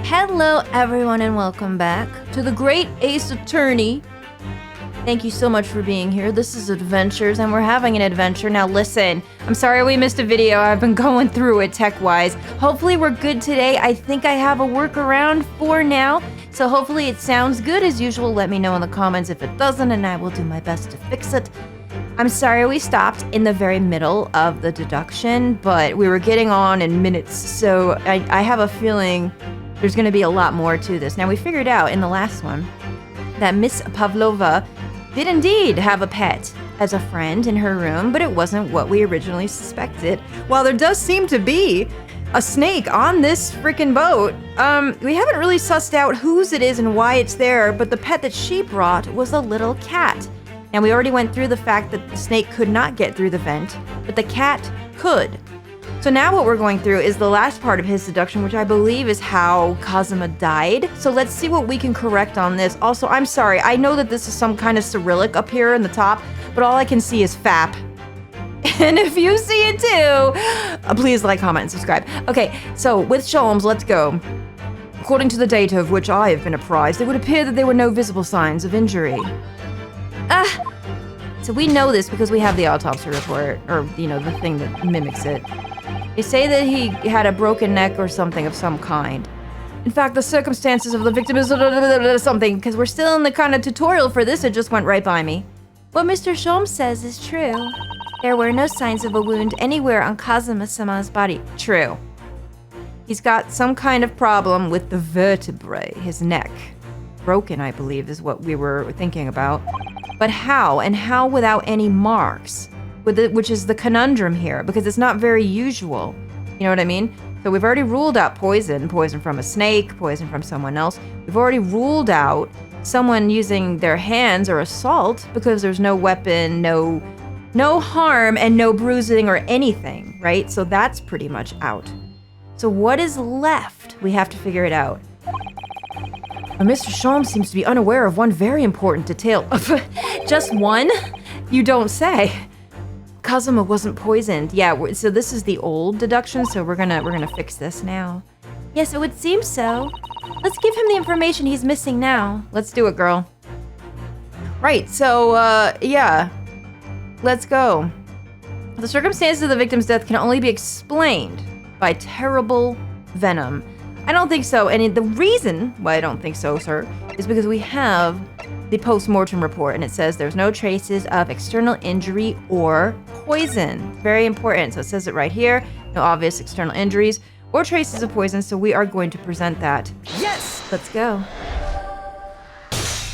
Hello everyone and welcome back to the Great Ace Attorney. Thank you so much for being here. This is Adventures and we're having an adventure. Now listen, I'm sorry we missed a video. I've been going through it tech-wise. Hopefully we're good today. I think I have a workaround for now. So hopefully it sounds good as usual. Let me know in the comments if it doesn't and I will do my best to fix it. I'm sorry we stopped in the very middle of the deduction, but we were getting on in minutes. So I have a feeling there's going to be a lot more to this. Now, we figured out in the last one that Miss Pavlova did indeed have a pet as a friend in her room, but it wasn't what we originally suspected. While there does seem to be a snake on this freaking boat, we haven't really sussed out whose it is and why it's there, but the pet that she brought was a little cat. And we already went through the fact that the snake could not get through the vent, but the cat could. So now what we're going through is the last part of his seduction, which I believe is how Kazuma died. So let's see what we can correct on this. Also, I'm sorry, I know that this is some kind of Cyrillic up here in the top, but all I can see is FAP. And if you see it too, please like, comment, and subscribe. Okay, so with Sholmes, let's go. According to the data of which I have been apprised, it would appear that there were no visible signs of injury. So we know this because we have the autopsy report, or, you know, the thing that mimics it. They say that he had a broken neck or something of some kind. In fact, the circumstances of the victim is something, because we're still in the kind of tutorial for this, it just went right by me. What Mr. Sholmes says is true. There were no signs of a wound anywhere on Kazuma-sama's body. True. He's got some kind of problem with the vertebrae, his neck. Broken, I believe, is what we were thinking about. But how? And how without any marks? Which is the conundrum here, because it's not very usual. You know what I mean? So we've already ruled out poison from a snake, poison from someone else. We've already ruled out someone using their hands or assault because there's no weapon, no harm, and no bruising or anything, right? So that's pretty much out. So what is left? We have to figure it out. Mr. Sholmes seems to be unaware of one very important detail. Just one? You don't say. Kazuma wasn't poisoned. Yeah, so this is the old deduction, so we're gonna fix this now. Yes, it would seem so. Let's give him the information he's missing now. Let's do it, girl. Right, so, yeah. Let's go. The circumstances of the victim's death can only be explained by terrible venom. I don't think so, and the reason why I don't think so, sir, is because we have the post-mortem report, and it says there's no traces of external injury or poison. Very important, so it says it right here, no obvious external injuries or traces of poison, so we are going to present that. Yes! Let's go.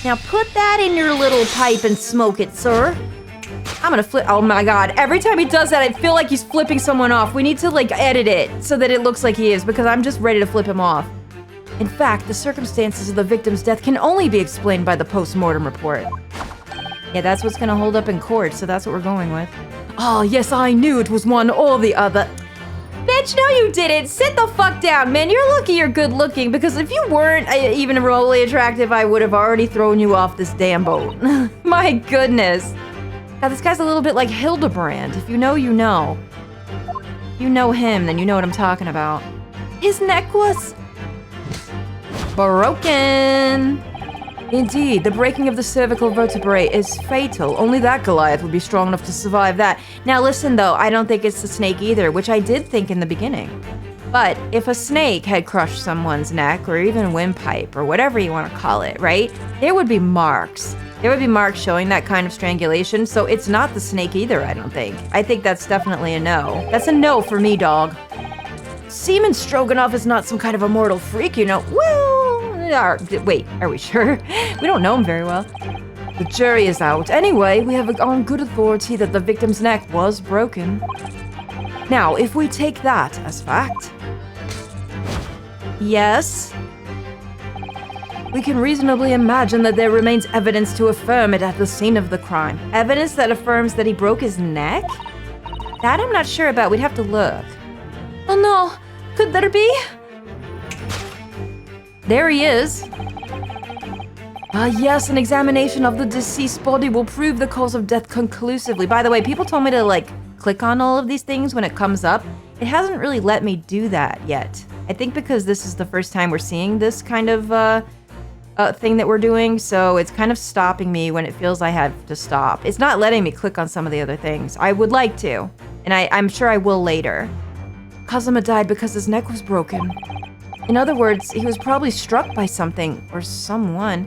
Now put that in your little pipe and smoke it, sir. I'm gonna flip, oh my god, every time he does that, I feel like he's flipping someone off. We need to, like, edit it so that it looks like he is, because I'm just ready to flip him off. In fact, the circumstances of the victim's death can only be explained by the post-mortem report. Yeah, that's what's gonna hold up in court, so that's what we're going with. Oh, yes, I knew it was one or the other. Bitch, no you didn't! Sit the fuck down, man! You're lucky you're good looking, because if you weren't even remotely attractive, I would have already thrown you off this damn boat. My goodness. Now, this guy's a little bit like Hildebrand. If you know, you know. You know him, then you know what I'm talking about. His neck was broken. Indeed, the breaking of the cervical vertebrae is fatal. Only that Goliath would be strong enough to survive that. Now, listen, though, I don't think it's the snake either, which I did think in the beginning. But if a snake had crushed someone's neck, or even windpipe, or whatever you want to call it, right? There would be marks. There would be marks showing that kind of strangulation, so it's not the snake either, I don't think. I think that's definitely a no. That's a no for me, dog. Seaman Stroganoff is not some kind of immortal freak, you know. Well, wait, are we sure? We don't know him very well. The jury is out. Anyway, we have on good authority that the victim's neck was broken. Now, if we take that as fact, yes, we can reasonably imagine that there remains evidence to affirm it at the scene of the crime. Evidence that affirms that he broke his neck? That I'm not sure about. We'd have to look. Oh no! Could there be? There he is. Yes, an examination of the deceased body will prove the cause of death conclusively. By the way, people told me to, like, click on all of these things when it comes up. It hasn't really let me do that yet. I think because this is the first time we're seeing this kind of thing that we're doing, so it's kind of stopping me when it feels I have to stop. It's not letting me click on some of the other things. I would like to, and I'm sure I will later. Kazuma died because his neck was broken. In other words, he was probably struck by something or someone.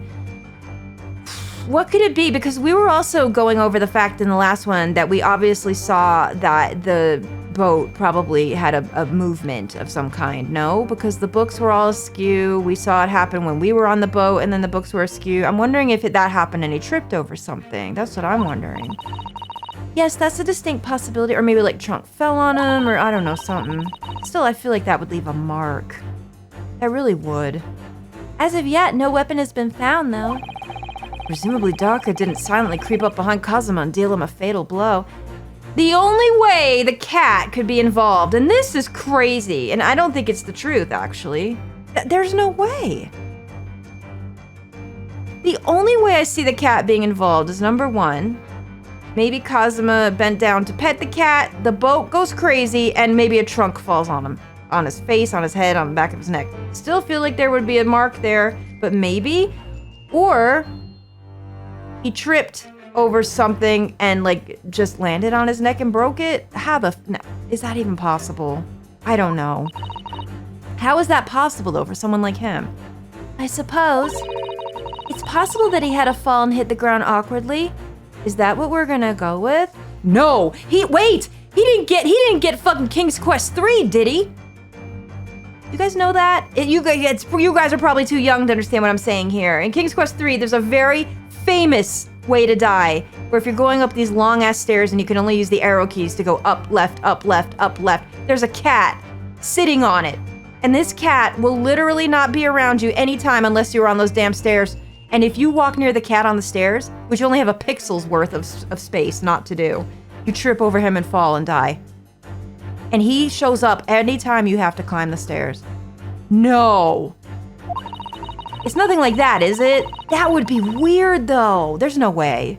What could it be? Because we were also going over the fact in the last one that we obviously saw that the boat probably had a movement of some kind. No? Because the books were all askew. We saw it happen when we were on the boat, and then the books were askew. I'm wondering if that happened and he tripped over something. That's what I'm wondering. Yes, that's a distinct possibility. Or maybe like trunk fell on him, or I don't know, something. Still, I feel like that would leave a mark. That really would. As of yet, no weapon has been found, though. Presumably Daka didn't silently creep up behind Kazuma and deal him a fatal blow. The only way the cat could be involved, and this is crazy, and I don't think it's the truth, actually. There's no way. The only way I see the cat being involved is number one, maybe Kazuma bent down to pet the cat, the boat goes crazy, and maybe a trunk falls on him. On his face, on his head, on the back of his neck. Still feel like there would be a mark there, but maybe. Or he tripped over something and like just landed on his neck and broke it. No, is that even possible? I don't know. How is that possible though for someone like him? I suppose it's possible that he had a fall and hit the ground awkwardly. Is that what we're gonna go with? No, he didn't get fucking King's Quest 3, did he? You guys know that? You guys are probably too young to understand what I'm saying here. In King's Quest 3, there's a very famous way to die, where if you're going up these long-ass stairs and you can only use the arrow keys to go up, left, up, left, up, left, there's a cat sitting on it. And this cat will literally not be around you anytime unless you're on those damn stairs. And if you walk near the cat on the stairs, which you only have a pixel's worth of space not to do, you trip over him and fall and die. And he shows up anytime you have to climb the stairs. No. It's nothing like that, is it? That would be weird, though. There's no way.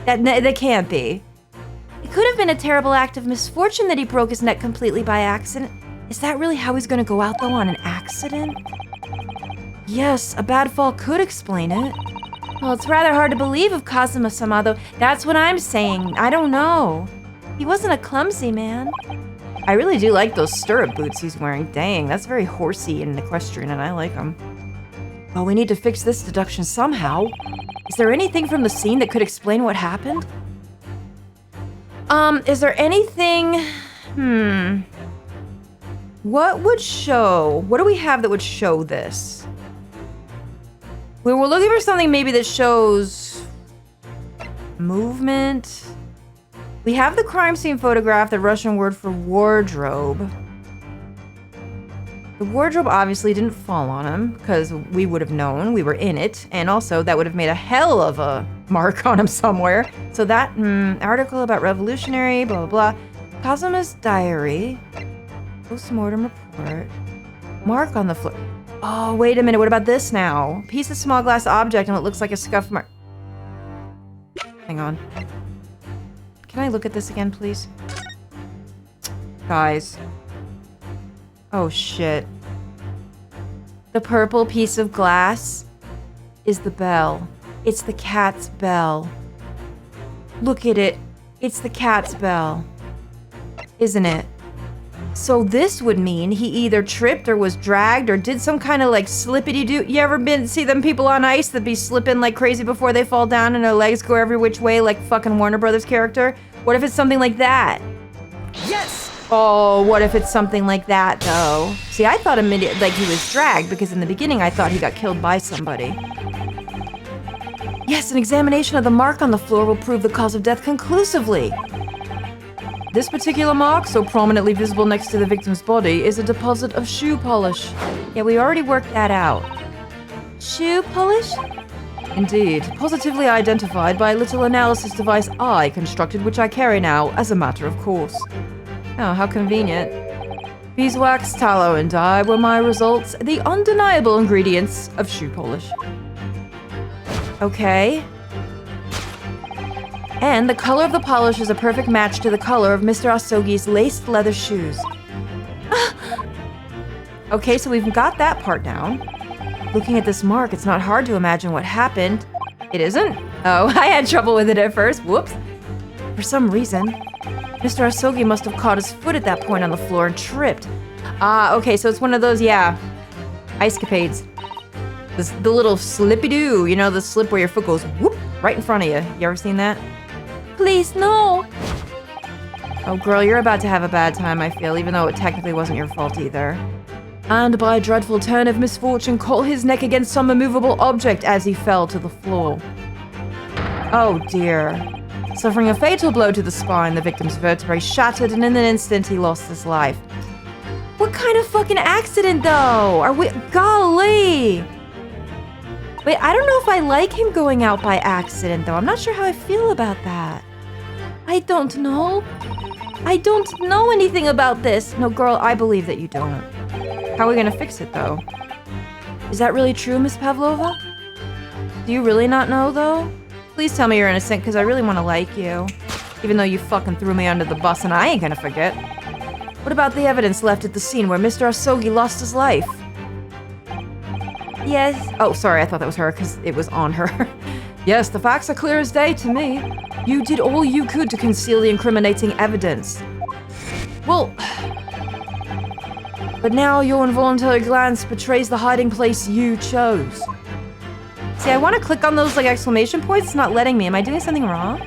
That can't be. It could have been a terrible act of misfortune that he broke his neck completely by accident. Is that really how he's gonna go out, though, on an accident? Yes, a bad fall could explain it. Well, it's rather hard to believe of Kazuma-sama, though. That's what I'm saying. I don't know. He wasn't a clumsy man. I really do like those stirrup boots he's wearing. Dang, that's very horsey and equestrian, and I like them. Well, we need to fix this deduction somehow. Is there anything from the scene that could explain what happened? Is there anything... What would show... What do we have that would show this? We're looking for something maybe that shows... movement... We have the crime scene photograph, the Russian word for wardrobe. The wardrobe obviously didn't fall on him, because we would have known we were in it, and also that would have made a hell of a mark on him somewhere. So that, article about revolutionary, blah, blah, blah. Kazuma's diary, post-mortem report, mark on the floor. Oh, wait a minute, what about this now? Piece of small glass object and it looks like a scuff mark. Hang on. Can I look at this again, please? Guys. Oh, shit. The purple piece of glass is the bell. It's the cat's bell. Look at it. It's the cat's bell. Isn't it? So this would mean he either tripped or was dragged or did some kind of like slippity-doo. You ever see them people on ice that be slipping like crazy before they fall down and their legs go every which way like fucking Warner Brothers character? What if it's something like that? Yes! Oh, what if it's something like that though? See, I thought immediately like he was dragged because in the beginning I thought he got killed by somebody. Yes, an examination of the mark on the floor will prove the cause of death conclusively. This particular mark, so prominently visible next to the victim's body, is a deposit of shoe polish. Yeah, we already worked that out. Shoe polish? Indeed, positively identified by a little analysis device I constructed, which I carry now as a matter of course. Oh, how convenient. Beeswax, tallow, and dye were my results, the undeniable ingredients of shoe polish. Okay. And the color of the polish is a perfect match to the color of Mr. Asogi's laced leather shoes. Okay, so we've got that part down. Looking at this mark, it's not hard to imagine what happened. It isn't? Oh, I had trouble with it at first. Whoops. For some reason, Mr. Asogi must have caught his foot at that point on the floor and tripped. Ah, okay, so it's one of those, yeah, ice-capades. The little slippy-doo, you know, the slip where your foot goes whoop right in front of you. You ever seen that? Please, no. Oh, girl, you're about to have a bad time, I feel, even though it technically wasn't your fault either. And by a dreadful turn of misfortune, caught his neck against some immovable object as he fell to the floor. Oh, dear. Suffering a fatal blow to the spine, the victim's vertebrae shattered, and in an instant, he lost his life. What kind of fucking accident, though? Are we... Golly! Wait, I don't know if I like him going out by accident, though. I'm not sure how I feel about that. I don't know. I don't know anything about this. No, girl, I believe that you don't. How are we gonna fix it, though? Is that really true, Miss Pavlova? Do you really not know, though? Please tell me you're innocent, because I really want to like you. Even though you fucking threw me under the bus, and I ain't gonna forget. What about the evidence left at the scene where Mr. Asogi lost his life? Yes. Oh, sorry, I thought that was her, because it was on her. Yes, the facts are clear as day to me. You did all you could to conceal the incriminating evidence. Well... But now your involuntary glance betrays the hiding place you chose. See, I want to click on those, like, exclamation points. It's not letting me. Am I doing something wrong?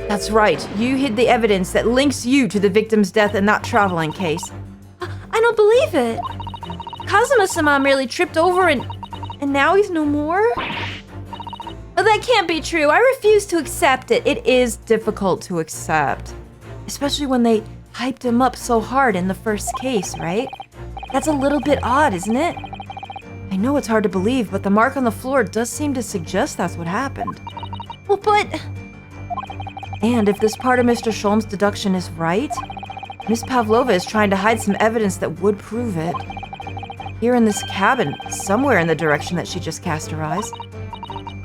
That's right. You hid the evidence that links you to the victim's death in that traveling case. I don't believe it. Kazuma-sama merely tripped over and now he's no more? Oh, that can't be true. I refuse to accept it. It is difficult to accept. Especially when they hyped him up so hard in the first case, right? That's a little bit odd, isn't it? I know it's hard to believe, but the mark on the floor does seem to suggest that's what happened. Well, but... And if this part of Mr. Sholm's deduction is right, Miss Pavlova is trying to hide some evidence that would prove it. Here in this cabin, somewhere in the direction that she just cast her eyes.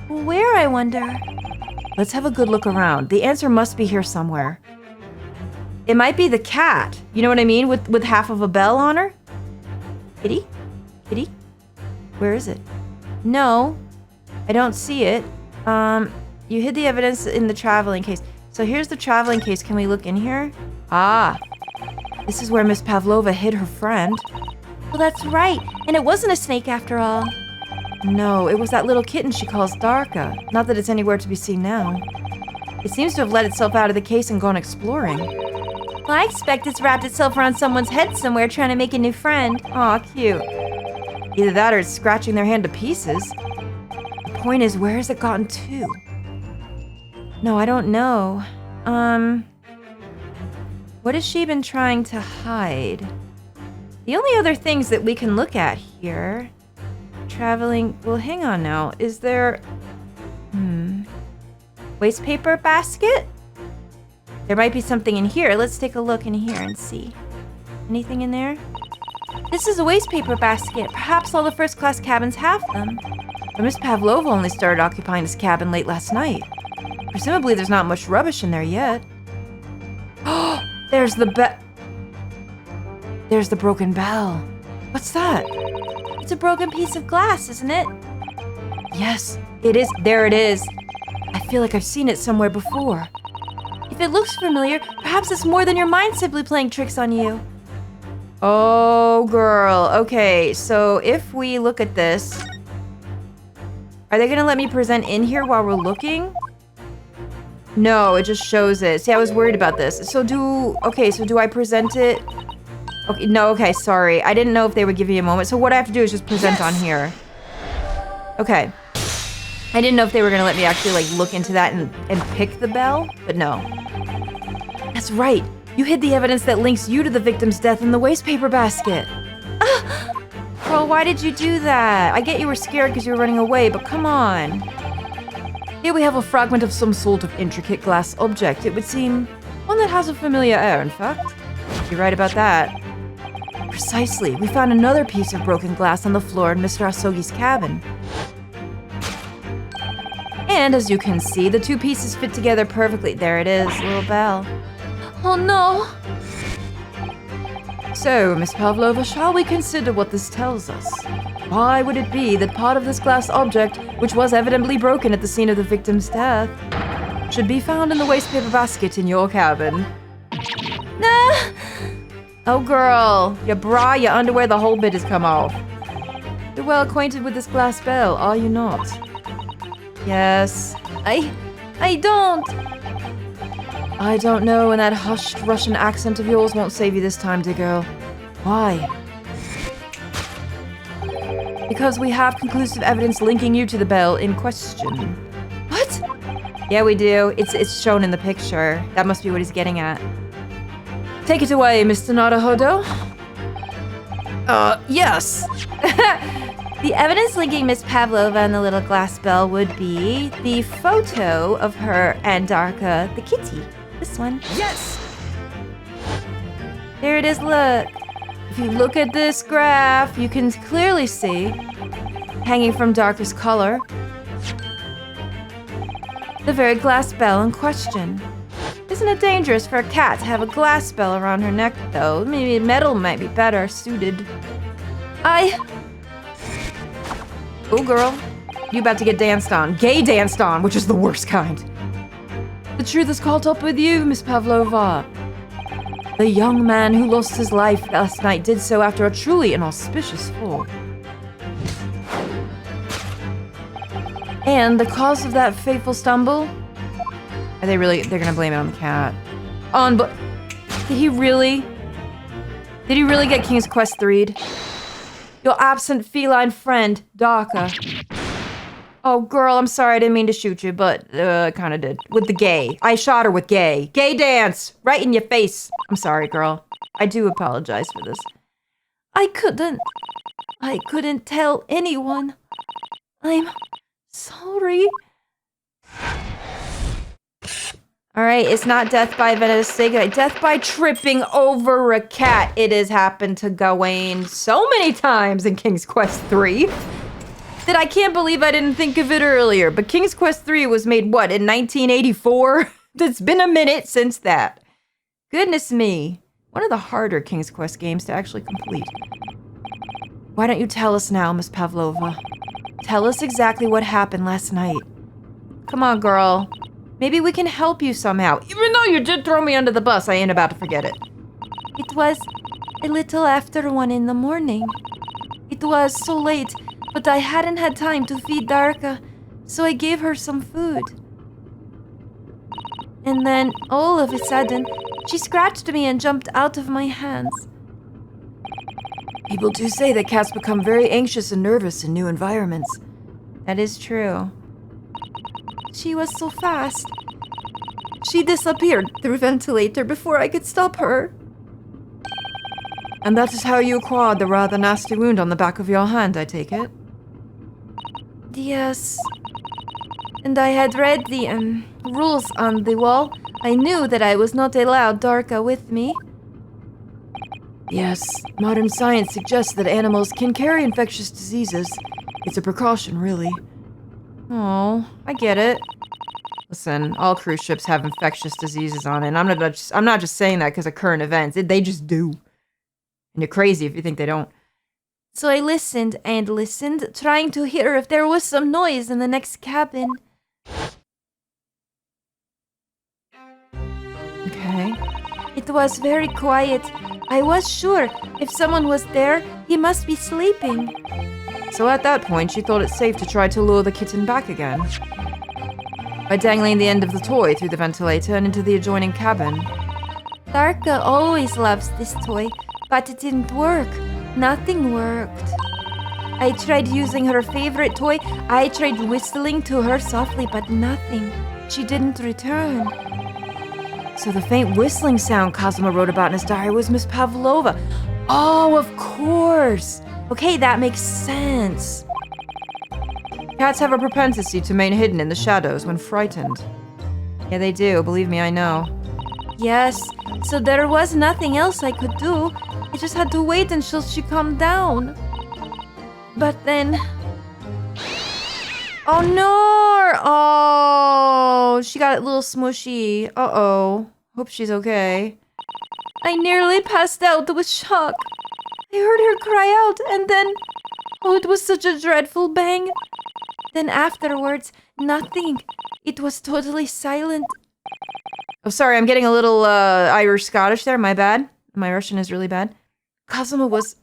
Where, I wonder? Let's have a good look around. The answer must be here somewhere. It might be the cat. You know what I mean? With half of a bell on her? Kitty? Kitty? Where is it? No, I don't see it. You hid the evidence in the traveling case. So here's the traveling case. Can we look in here? Ah, this is where Miss Pavlova hid her friend. Well, that's right. And it wasn't a snake after all. No, it was that little kitten she calls Darka. Not that it's anywhere to be seen now. It seems to have let itself out of the case and gone exploring. Well, I expect it's wrapped itself around someone's head somewhere trying to make a new friend. Aw, cute. Either that or it's scratching their hand to pieces. The point is, where has it gotten to? No, I don't know. What has she been trying to hide? The only other things that we can look at here... Traveling... Well, hang on now. Is there... Waste paper basket? There might be something in here. Let's take a look in here and see. Anything in there? This is a waste paper basket. Perhaps all the first-class cabins have them. But Miss Pavlova only started occupying this cabin late last night. Presumably there's not much rubbish in there yet. Oh, there's the There's the broken bell. What's that? It's a broken piece of glass, isn't it? Yes, it is. There it is. I feel like I've seen it somewhere before. If it looks familiar, perhaps it's more than your mind simply playing tricks on you. Oh, girl. Okay, so if we look at this... Are they gonna let me present in here while we're looking? No, it just shows it. See, I was worried about this. So do I present it? Okay, no, okay, sorry. I didn't know if they would give you a moment. So what I have to do is just present on here. Okay. I didn't know if they were gonna let me actually, like, look into that and pick the bell, but no. That's right. You hid the evidence that links you to the victim's death in the waste paper basket. Girl, why did you do that? I get you were scared because you were running away, but come on. Here we have a fragment of some sort of intricate glass object. It would seem one that has a familiar air, in fact. You're right about that. Precisely. We found another piece of broken glass on the floor in Mr. Asogi's cabin. And as you can see, the two pieces fit together perfectly. There it is, little bell. Oh no! So, Miss Pavlova, shall we consider what this tells us? Why would it be that part of this glass object, which was evidently broken at the scene of the victim's death, should be found in the wastepaper basket in your cabin? Nah! Oh, girl, your bra, your underwear, the whole bit has come off. You're well acquainted with this glass bell, are you not? Yes. I don't. I don't know, and that hushed Russian accent of yours won't save you this time, dear girl. Why? Because we have conclusive evidence linking you to the bell in question. What? Yeah, we do. It's shown in the picture. That must be what he's getting at. Take it away, Mr. Naruhodo. Yes. The evidence linking Miss Pavlova and the little glass bell would be the photo of her and Darka, the kitty. This one. Yes! There it is, look. If you look at this graph, you can clearly see, hanging from Darka's collar, the very glass bell in question. Isn't it dangerous for a cat to have a glass bell around her neck, though? Maybe metal might be better suited. Oh, girl. You about to get danced on. Gay danced on, which is the worst kind. The truth is caught up with you, Miss Pavlova. The young man who lost his life last night did so after a truly inauspicious fall. And the cause of that fateful stumble? They're gonna blame it on the cat. Did he really get King's Quest 3'd? Your absent feline friend, Darka. Oh, girl, I'm sorry, I didn't mean to shoot you, but, I kinda did. With the gay. I shot her with gay. Gay dance! Right in your face. I'm sorry, girl. I do apologize for this. I couldn't tell anyone. I'm sorry. Alright, it's not death by venetic, death by tripping over a cat. It has happened to Gawain so many times in King's Quest 3 that I can't believe I didn't think of it earlier. But King's Quest 3 was made, what, in 1984? It's been a minute since that. Goodness me. One of the harder King's Quest games to actually complete. Why don't you tell us now, Miss Pavlova? Tell us exactly what happened last night. Come on, girl. Maybe we can help you somehow. Even though you did throw me under the bus, I ain't about to forget it. It was a little after 1 in the morning. It was so late, but I hadn't had time to feed Darka, so I gave her some food. And then, all of a sudden, she scratched me and jumped out of my hands. People do say that cats become very anxious and nervous in new environments. That is true. She was so fast. She disappeared through the ventilator before I could stop her. And that is how you acquired the rather nasty wound on the back of your hand, I take it? Yes. And I had read the rules on the wall. I knew that I was not allowed Darka with me. Yes, modern science suggests that animals can carry infectious diseases. It's a precaution, really. Oh, I get it. Listen, all cruise ships have infectious diseases on it, and I'm not just saying that because of current events. They just do. And you're crazy if you think they don't. So I listened and listened, trying to hear if there was some noise in the next cabin. Okay. It was very quiet. I was sure if someone was there, he must be sleeping. So at that point, she thought it safe to try to lure the kitten back again. By dangling the end of the toy through the ventilator and into the adjoining cabin. Darka always loves this toy, but it didn't work. Nothing worked. I tried using her favorite toy. I tried whistling to her softly, but nothing. She didn't return. So the faint whistling sound Cosmo wrote about in his diary was Miss Pavlova. Oh, of course. Okay, that makes sense. Cats have a propensity to remain hidden in the shadows when frightened. Yeah, they do. Believe me, I know. Yes, so there was nothing else I could do. I just had to wait until she calmed down. But then... Oh, no! Oh, she got a little smushy. Uh-oh. Hope she's okay. I nearly passed out with shock. I heard her cry out, and then... Oh, it was such a dreadful bang. Then afterwards, nothing. It was totally silent. Oh, sorry, I'm getting a little Irish-Scottish there. My bad. My Russian is really bad. Cosimo was...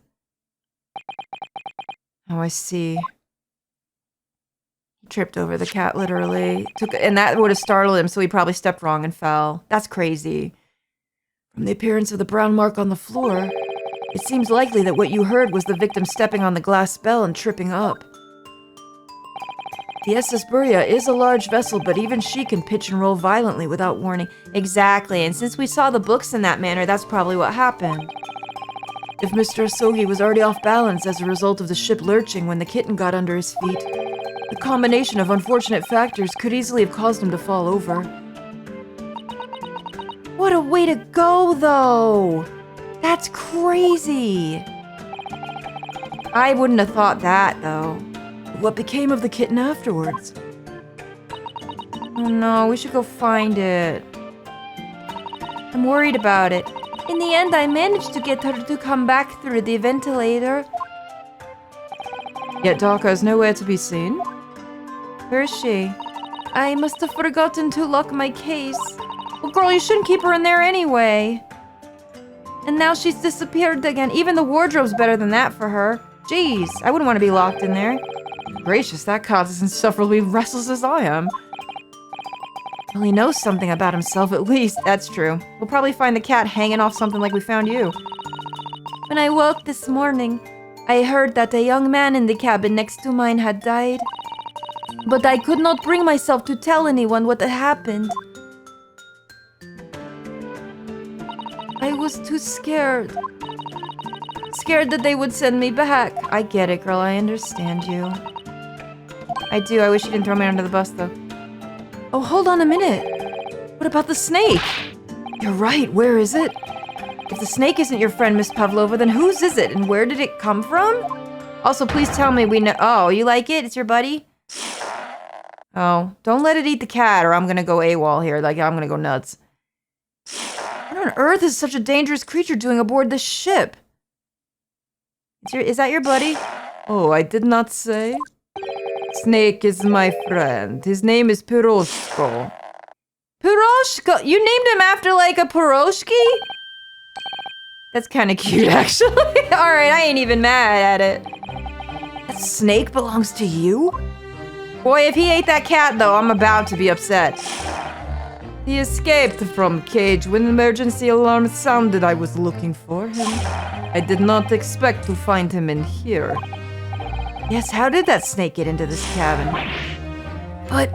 Oh, I see. He tripped over the cat, literally. And that would have startled him, so he probably stepped wrong and fell. That's crazy. From the appearance of the brown mark on the floor, it seems likely that what you heard was the victim stepping on the glass bell and tripping up. The SS Buria is a large vessel, but even she can pitch and roll violently without warning. Exactly, and since we saw the books in that manner, that's probably what happened. If Mr. Asogi was already off balance as a result of the ship lurching when the kitten got under his feet, the combination of unfortunate factors could easily have caused him to fall over. What a way to go, though! That's crazy! I wouldn't have thought that, though. What became of the kitten afterwards? Oh no, we should go find it. I'm worried about it. In the end, I managed to get her to come back through the ventilator. Yet Daka is nowhere to be seen. Where is she? I must have forgotten to lock my case. Well, girl, you shouldn't keep her in there anyway. And now she's disappeared again. Even the wardrobe's better than that for her. Jeez, I wouldn't want to be locked in there. Gracious, that cat is insufferably restless as I am. Well, he knows something about himself at least. That's true. We'll probably find the cat hanging off something like we found you. When I woke this morning, I heard that a young man in the cabin next to mine had died. But I could not bring myself to tell anyone what had happened. I was too scared. Scared that they would send me back. I get it, girl. I understand you. I do. I wish you didn't throw me under the bus, though. Oh, hold on a minute. What about the snake? You're right. Where is it? If the snake isn't your friend, Miss Pavlova, then whose is it? And where did it come from? Also, please tell me we know... Oh, you like it? It's your buddy? Oh, don't let it eat the cat or I'm gonna go AWOL here. Like, I'm gonna go nuts. What on earth is such a dangerous creature doing aboard this ship? Is that your buddy? Oh, I did not say. Snake is my friend. His name is Piroshko. Piroshko? You named him after like a piroshki? That's kind of cute, actually. Alright, I ain't even mad at it. That snake belongs to you? Boy, if he ate that cat, though, I'm about to be upset. He escaped from cage when emergency alarm sounded. I was looking for him. I did not expect to find him in here. Yes, how did that snake get into this cabin? But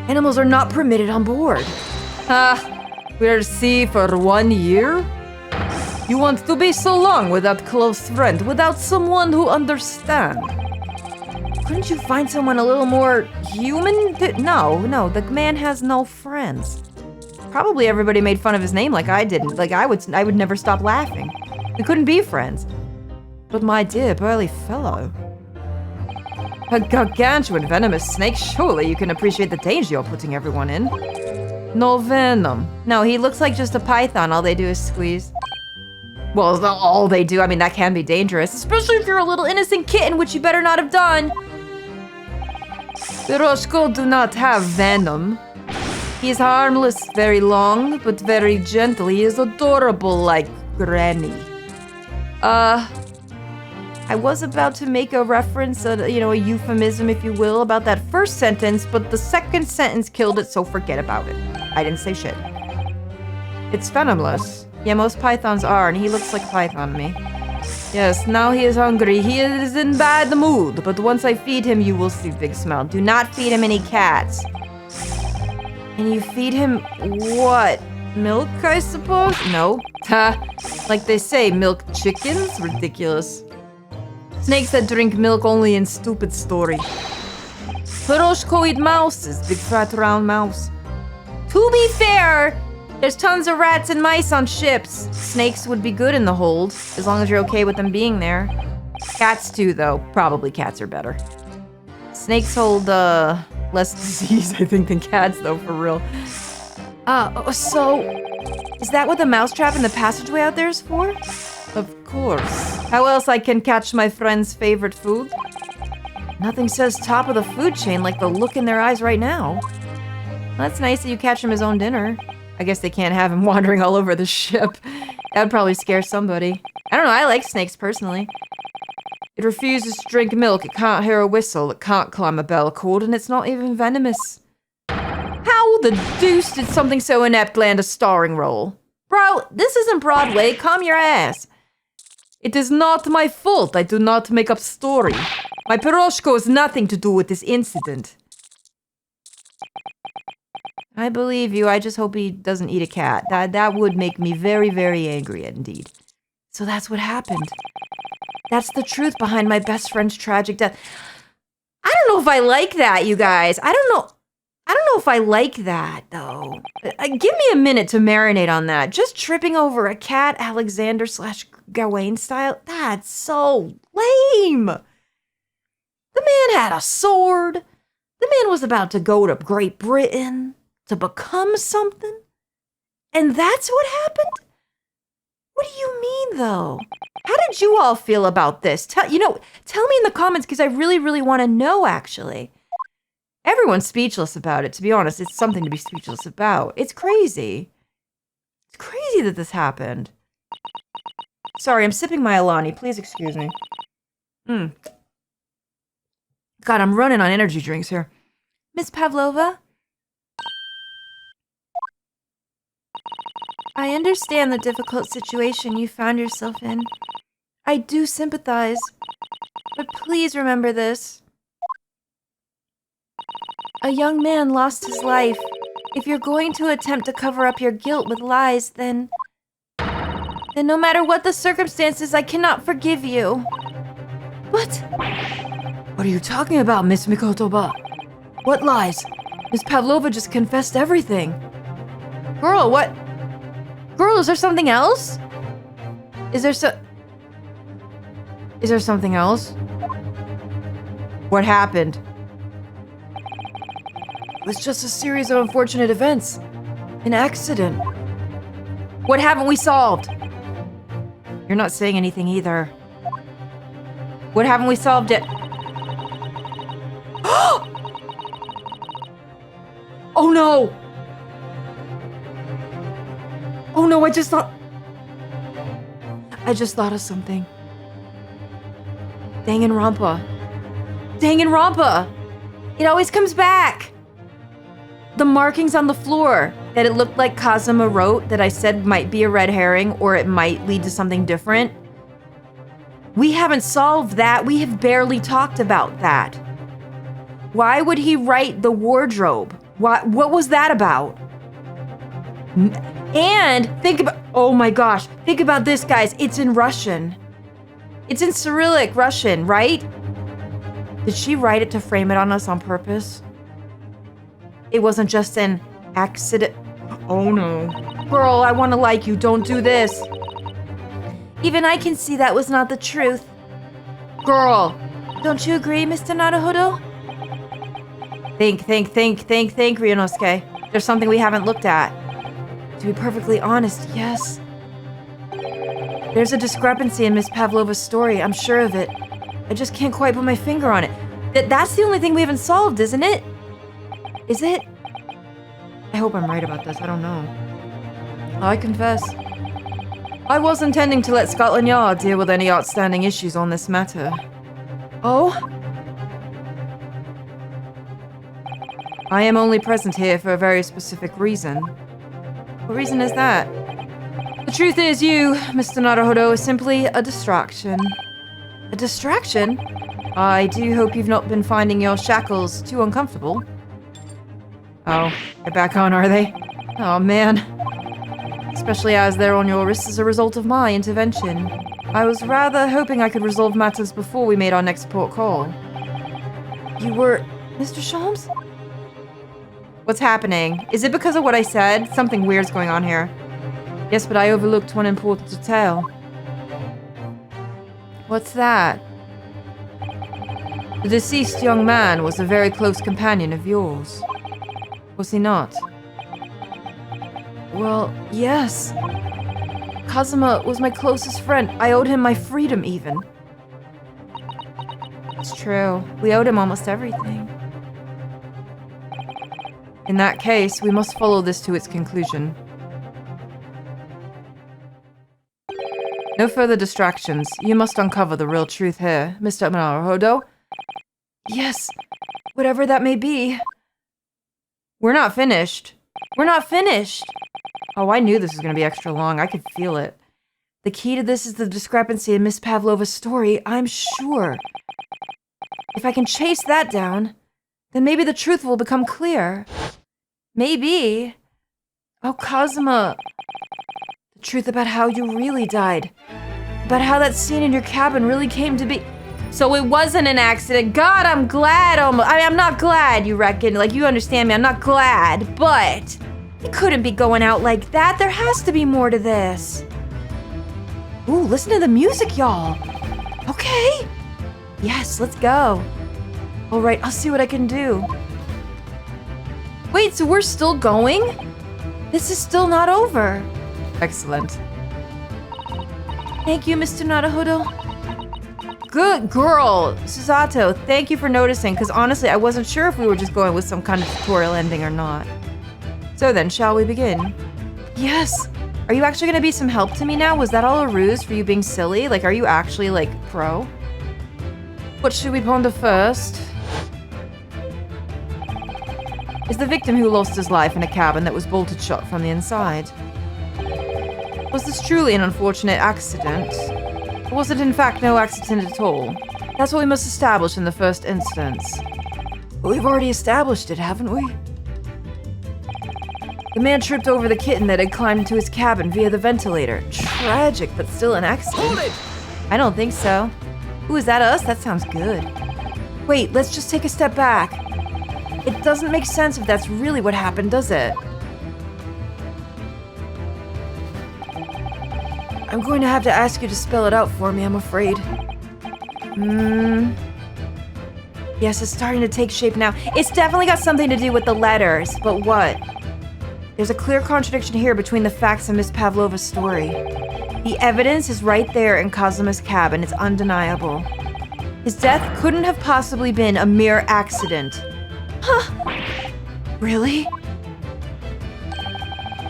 animals are not permitted on board. We're at sea for 1 year? You want to be so long without close friend, without someone who understands? Couldn't you find someone a little more human? No, the man has no friends. Probably everybody made fun of his name like I didn't. Like I would never stop laughing. We couldn't be friends. But my dear burly fellow. A gargantuan venomous snake, surely you can appreciate the danger you're putting everyone in. No venom. No, he looks like just a python, all they do is squeeze. Well, it's not all they do. I mean, that can be dangerous, especially if you're a little innocent kitten, which you better not have done. Piroshko do not have venom. He is harmless, very long, but very gentle. He is adorable like Granny. I was about to make a reference, a euphemism, if you will, about that first sentence, but the second sentence killed it, so forget about it. I didn't say shit. It's venomless. Yeah, most pythons are, and he looks like a python to me. Yes, now he is hungry. He is in bad mood, but once I feed him, you will see big smile. Do not feed him any cats. And you feed him what? Milk, I suppose? No. Ha! Like they say, milk chickens? Ridiculous. Snakes that drink milk only in stupid story. Piroshko eat mouses, big fat round mouse. To be fair, there's tons of rats and mice on ships. Snakes would be good in the hold, as long as you're okay with them being there. Cats too, though. Probably cats are better. Snakes hold, less disease, I think, than cats, though, for real. So... Is that what the mousetrap in the passageway out there is for? Of course. How else I can catch my friend's favorite food? Nothing says top of the food chain like the look in their eyes right now. That's nice that you catch him his own dinner. I guess they can't have him wandering all over the ship. That would probably scare somebody. I don't know, I like snakes personally. It refuses to drink milk, it can't hear a whistle, it can't climb a bell cord, and it's not even venomous. How the deuce did something so inept land a starring role? Bro, this isn't Broadway, calm your ass. It is not my fault, I do not make up story. My Piroshko has nothing to do with this incident. I believe you, I just hope he doesn't eat a cat. That would make me very, very angry indeed. So that's what happened. That's the truth behind my best friend's tragic death. I don't know if I like that, you guys. I don't know if I like that, though. Give me a minute to marinate on that. Just tripping over a cat, Alexander/Gawain style? That's so lame. The man had a sword. The man was about to go to Great Britain to become something. And that's what happened? What do you mean, though? How did you all feel about this? Tell me in the comments, because I really, really want to know, actually. Everyone's speechless about it, to be honest. It's something to be speechless about. It's crazy. It's crazy that this happened. Sorry, I'm sipping my Alani. Please excuse me. God, I'm running on energy drinks here. Miss Pavlova? I understand the difficult situation you found yourself in. I do sympathize. But please remember this. A young man lost his life. If you're going to attempt to cover up your guilt with lies, then no matter what the circumstances, I cannot forgive you. What? What are you talking about, Miss Mikotoba? What lies? Miss Pavlova just confessed everything. Girl, what? Girl, is there something else? Is there something else? What happened? It was just a series of unfortunate events. An accident. What haven't we solved? You're not saying anything either. What haven't we solved yet? Oh no! Oh no, I just thought of something. Danganronpa. Danganronpa! It always comes back! The markings on the floor that it looked like Kazuma wrote that I said might be a red herring or it might lead to something different. We haven't solved that. We have barely talked about that. Why would he write the wardrobe? What was that about? And think about, oh my gosh, think about this, guys. It's in Russian. It's in Cyrillic Russian, right? Did she write it to frame it on us on purpose? It wasn't just an accident. Oh no. Girl, I want to like you. Don't do this. Even I can see that was not the truth. Girl. Don't you agree, Mr. Naruhodo? Think, Ryunosuke. There's something we haven't looked at. To be perfectly honest, yes. There's a discrepancy in Miss Pavlova's story, I'm sure of it. I just can't quite put my finger on it. That's the only thing we haven't solved, isn't it? Is it? I hope I'm right about this, I don't know. I confess. I was intending to let Scotland Yard deal with any outstanding issues on this matter. Oh? I am only present here for a very specific reason. What reason is that? The truth is you, Mr. Naruhodo, is simply a distraction. A distraction? I do hope you've not been finding your shackles too uncomfortable. Oh, they're back on, are they? Oh, man. Especially as they're on your wrists as a result of my intervention. I was rather hoping I could resolve matters before we made our next port call. You were... Mr. Sholmes? What's happening? Is it because of what I said? Something weird's going on here. Yes, but I overlooked one important detail. What's that? The deceased young man was a very close companion of yours. Was he not? Well, yes. Kazuma was my closest friend. I owed him my freedom, even. It's true. We owed him almost everything. In that case, we must follow this to its conclusion. No further distractions. You must uncover the real truth here, Mr. Naruhodo. Yes, whatever that may be. We're not finished. We're not finished! Oh, I knew this was going to be extra long. I could feel it. The key to this is the discrepancy in Miss Pavlova's story, I'm sure. If I can chase that down, then maybe the truth will become clear. Maybe. Oh, Kazuma. The truth about how you really died. About how that scene in your cabin really came to be. So it wasn't an accident. God, I'm glad. I'm not glad, you reckon. Like, you understand me. I'm not glad, but it couldn't be going out like that. There has to be more to this. Ooh, listen to the music, y'all. Okay. Yes, let's go. All right, I'll see what I can do. Wait, so we're still going? This is still not over. Excellent. Thank you, Mr. Naruhodo. Good girl, Susato. Thank you for noticing, because honestly, I wasn't sure if we were just going with some kind of tutorial ending or not. So then, shall we begin? Yes. Are you actually going to be some help to me now? Was that all a ruse for you being silly? Like, are you actually, like, pro? What should we ponder first? Is the victim who lost his life in a cabin that was bolted shut from the inside. Was this truly an unfortunate accident? Or was it in fact no accident at all? That's what we must establish in the first instance. But we've already established it, haven't we? The man tripped over the kitten that had climbed into his cabin via the ventilator. Tragic, but still an accident. Hold it! I don't think so. Ooh, is that us? That sounds good. Wait, let's just take a step back. It doesn't make sense if that's really what happened, does it? I'm going to have to ask you to spell it out for me, I'm afraid. Yes, it's starting to take shape now. It's definitely got something to do with the letters, but what? There's a clear contradiction here between the facts and Miss Pavlova's story. The evidence is right there in Kazuma's cabin, it's undeniable. His death couldn't have possibly been a mere accident. Huh? Really?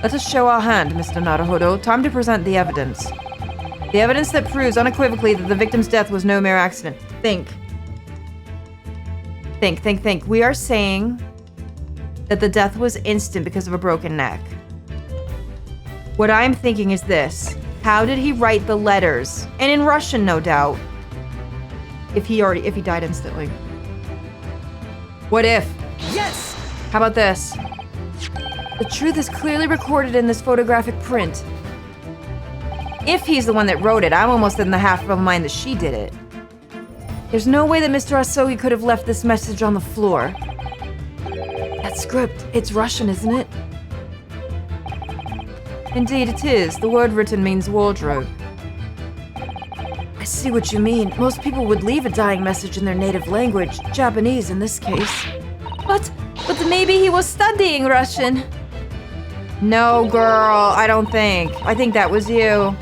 Let us show our hand, Mr. Naruhodo. Time to present the evidence. The evidence that proves unequivocally that the victim's death was no mere accident. Think. We are saying that the death was instant because of a broken neck. What I'm thinking is this. How did he write the letters? And in Russian, no doubt. If he died instantly. What if? Yes! How about this? The truth is clearly recorded in this photographic print. If he's the one that wrote it, I'm almost in the half of a mind that she did it. There's no way that Mr. Asogi could have left this message on the floor. That script, it's Russian, isn't it? Indeed it is. The word written means wardrobe. I see what you mean. Most people would leave a dying message in their native language, Japanese in this case. But maybe he was studying Russian. No, girl, I don't think. I think that was you.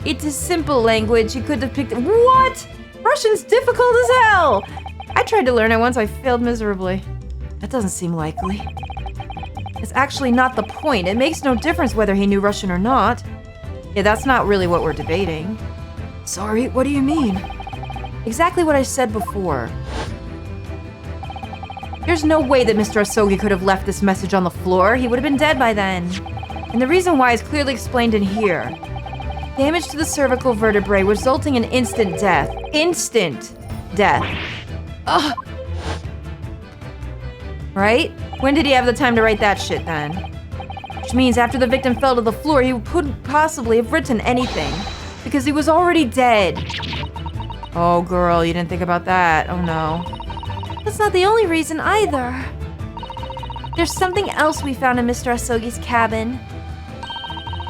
It is simple language. He could have picked it. What? Russian's difficult as hell. I tried to learn it once. I failed miserably. That doesn't seem likely. It's actually not the point. It makes no difference whether he knew Russian or not. Yeah, that's not really what we're debating. Sorry, what do you mean? Exactly what I said before. There's no way that Mr. Asogi could have left this message on the floor. He would have been dead by then. And the reason why is clearly explained in here. Damage to the cervical vertebrae resulting in instant death. Instant death. Ugh. Right? When did he have the time to write that shit then? Which means after the victim fell to the floor, he couldn't possibly have written anything. Because he was already dead. Oh, girl, you didn't think about that. Oh, no. That's not the only reason either. There's something else we found in Mr. Asogi's cabin.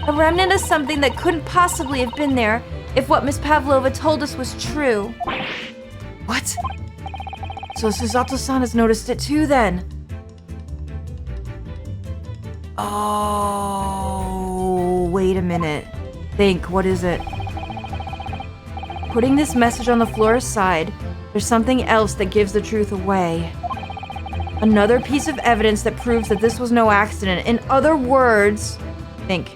A remnant of something that couldn't possibly have been there if what Miss Pavlova told us was true. What? So Susato-san has noticed it too then. Oh. wait a minute. Think, what is it? Putting this message on the floor aside, there's something else that gives the truth away. Another piece of evidence that proves that this was no accident. In other words, think.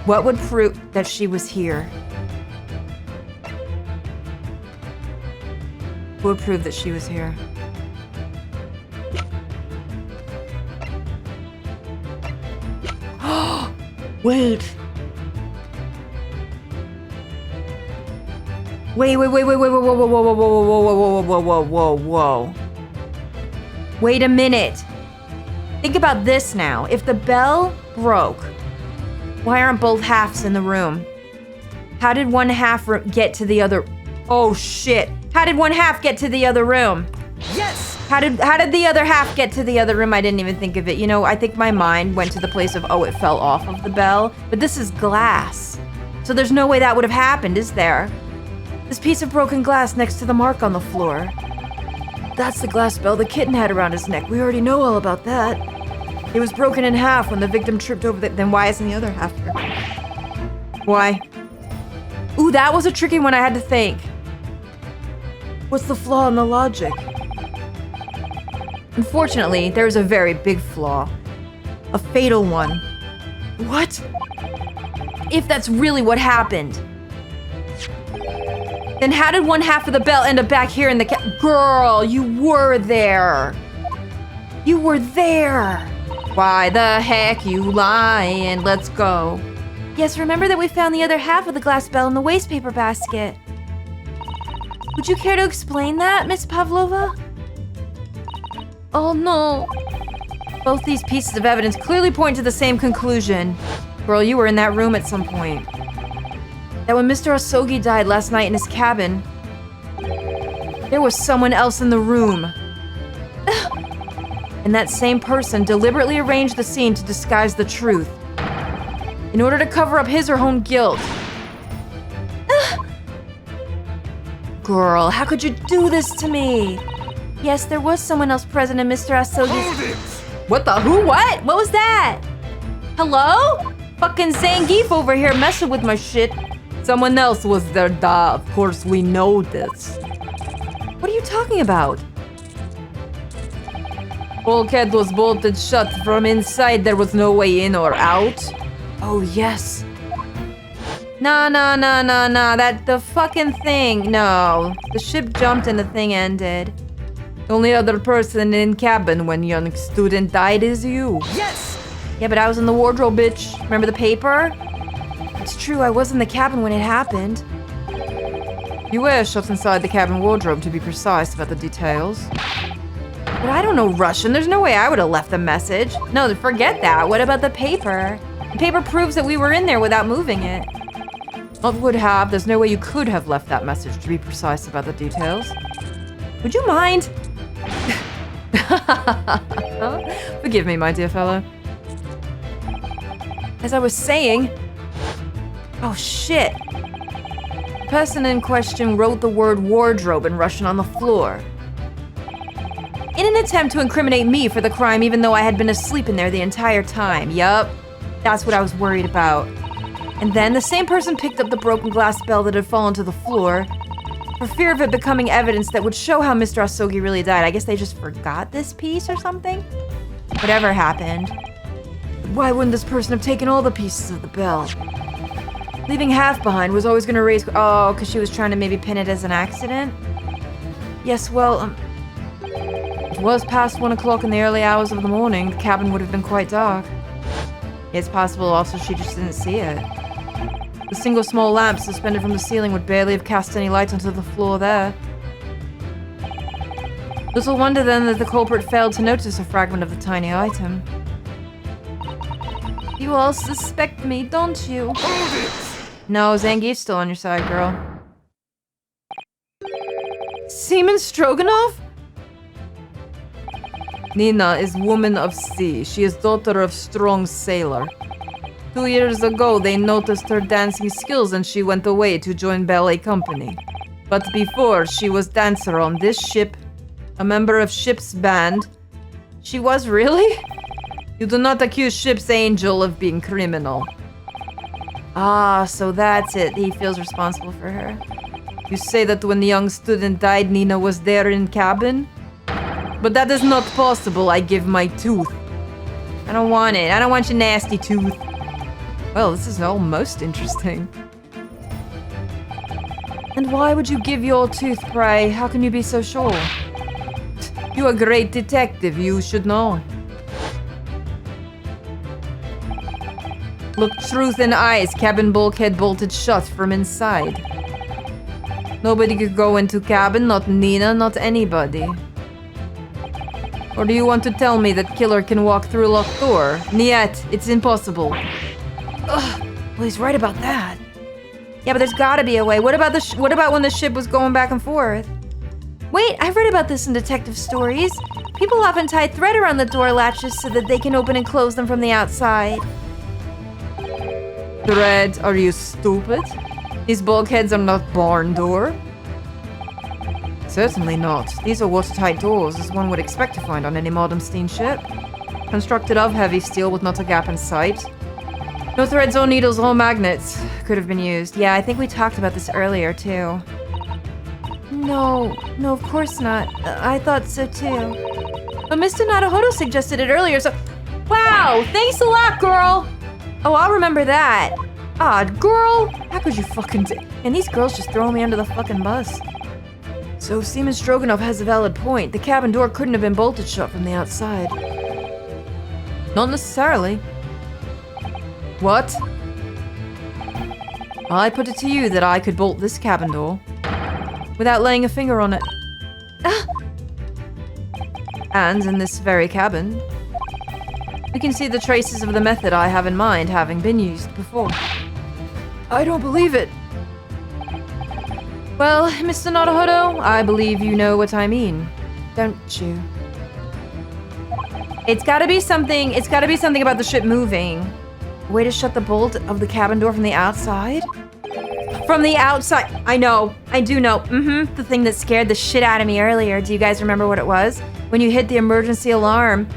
What would prove that she was here? What would prove that she was here? Wait. Wait, whoa. Wait a minute. Think about this now. If the bell broke, why aren't both halves in the room? How did one half get to the other? Oh shit. How did one half get to the other room? Yes! How did the other half get to the other room? I didn't even think of it. You know, I think my mind went to the place of, oh, it fell off of the bell. But this is glass. So there's no way that would have happened, is there? This piece of broken glass next to the mark on the floor. That's the glass bell the kitten had around his neck. We already know all about that. It was broken in half when the victim tripped over it. Then why isn't the other half here? Why? Ooh, that was a tricky one I had to think. What's the flaw in the logic? Unfortunately, there is a very big flaw. A fatal one. What? If that's really what happened, then how did one half of the bell end up back here in the Girl, you were there. You were there. Why the heck you lying? Let's go. Yes, remember that we found the other half of the glass bell in the waste paper basket. Would you care to explain that, Miss Pavlova? Oh no. Both these pieces of evidence clearly point to the same conclusion. Girl, you were in that room at some point. That when Mr. Asogi died last night in his cabin, there was someone else in the room. And that same person deliberately arranged the scene to disguise the truth in order to cover up his or her own guilt. Girl, how could you do this to me? Yes, there was someone else present in Mr. Asogi's... What the? Who? What? What was that? Hello? Fucking Zangief over here messing with my shit. Someone else was there, duh. Of course we know this. What are you talking about? Bulkhead was bolted shut from inside. There was no way in or out. Oh, yes. No. That the fucking thing. No. The ship jumped and the thing ended. The only other person in cabin when young student died is you. Yes! Yeah, but I was in the wardrobe, bitch. Remember the paper? It's true, I was in the cabin when it happened. You were shut inside the cabin wardrobe, to be precise about the details. But I don't know Russian. There's no way I would have left the message. No, forget that. What about the paper? The paper proves that we were in there without moving it. Not would have. There's no way you could have left that message, to be precise about the details. Would you mind? Forgive me, my dear fellow. As I was saying... Oh, shit. The person in question wrote the word wardrobe in Russian on the floor. In an attempt to incriminate me for the crime even though I had been asleep in there the entire time. Yup. That's what I was worried about. And then the same person picked up the broken glass bell that had fallen to the floor for fear of it becoming evidence that would show how Mr. Asogi really died. I guess they just forgot this piece or something? Whatever happened. Why wouldn't this person have taken all the pieces of the bell? Leaving half behind was always going to raise... Oh, because she was trying to maybe pin it as an accident? Yes, well, it was past 1 o'clock in the early hours of the morning. The cabin would have been quite dark. It's possible also she just didn't see it. The single small lamp suspended from the ceiling would barely have cast any light onto the floor there. Little wonder then that the culprit failed to notice a fragment of the tiny item. You all suspect me, don't you? No, Zangief's still on your side, girl. Seaman Stroganoff? Nina is woman of sea. She is daughter of strong sailor. 2 years ago, they noticed her dancing skills and she went away to join ballet company. But before, she was dancer on this ship, a member of ship's band. She was really? You do not accuse Ship's Angel of being criminal. Ah, so that's it. He feels responsible for her. You say that when the young student died, Nina was there in cabin? But that is not possible. I give my tooth. I don't want it. I don't want your nasty tooth. Well, this is almost interesting. And why would you give your tooth, pray? How can you be so sure? You're a great detective. You should know. Look truth in eyes. Cabin bulkhead bolted shut from inside. Nobody could go into cabin. Not Nina, not anybody. Or do you want to tell me that killer can walk through a locked door? Niet, it's impossible. Ugh, well, he's right about that. Yeah, but there's gotta be a way. What about when the ship was going back and forth? Wait, I've read about this in detective stories. People often tie thread around the door latches so that they can open and close them from the outside. Thread? Are you stupid? These bulkheads are not barn door. Certainly not. These are watertight doors, as one would expect to find on any modern steamship. Constructed of heavy steel with not a gap in sight. No threads or needles or magnets could have been used. Yeah, I think we talked about this earlier, too. No, of course not. I thought so, too. But Mr. Naruhodo suggested it earlier, so... Wow! Thanks a lot, girl! Oh, I'll remember that. Odd girl! How could you fucking... And these girls just throw me under the fucking bus. So, Seaman Stroganoff has a valid point. The cabin door couldn't have been bolted shut from the outside. Not necessarily. What? I put it to you that I could bolt this cabin door without laying a finger on it. Ah. And in this very cabin, we can see the traces of the method I have in mind having been used before. I don't believe it. Well, Mr. Naruhodo, I believe you know what I mean, don't you? It's gotta be something about the ship moving. A way to shut the bolt of the cabin door from the outside? From the outside! I know, I do know. The thing that scared the shit out of me earlier. Do you guys remember what it was? When you hit the emergency alarm,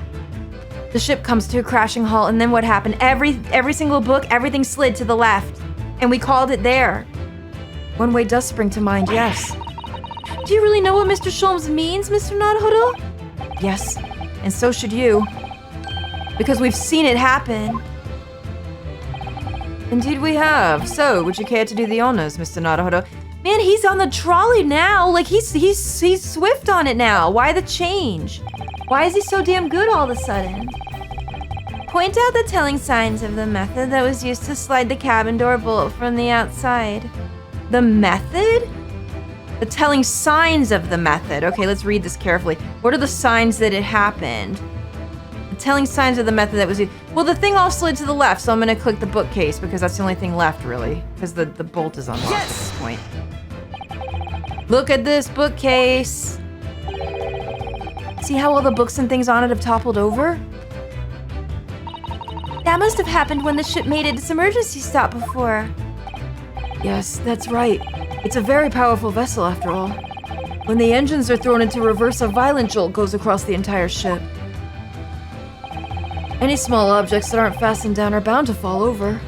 the ship comes to a crashing halt, and then what happened? Every single book, everything slid to the left. And we called it there. One way does spring to mind, yes. Do you really know what Mr. Sholmes means, Mr. Naruhodo? Yes, and so should you. Because we've seen it happen. Indeed we have. So, would you care to do the honors, Mr. Naruhodo? Man, he's on the trolley now. Like, he's swift on it now. Why the change? Why is he so damn good all of a sudden? Point out the telling signs of the method that was used to slide the cabin door bolt from the outside. The method? The telling signs of the method. Okay, let's read this carefully. What are the signs that it happened? The telling signs of the method that was used. Well, the thing all slid to the left, so I'm going to click the bookcase because that's the only thing left, really. Because the bolt is unlocked at this point. Look at this bookcase. See how all the books and things on it have toppled over? That must have happened when the ship made its emergency stop before. Yes, that's right. It's a very powerful vessel, after all. When the engines are thrown into reverse, a violent jolt goes across the entire ship. Any small objects that aren't fastened down are bound to fall over.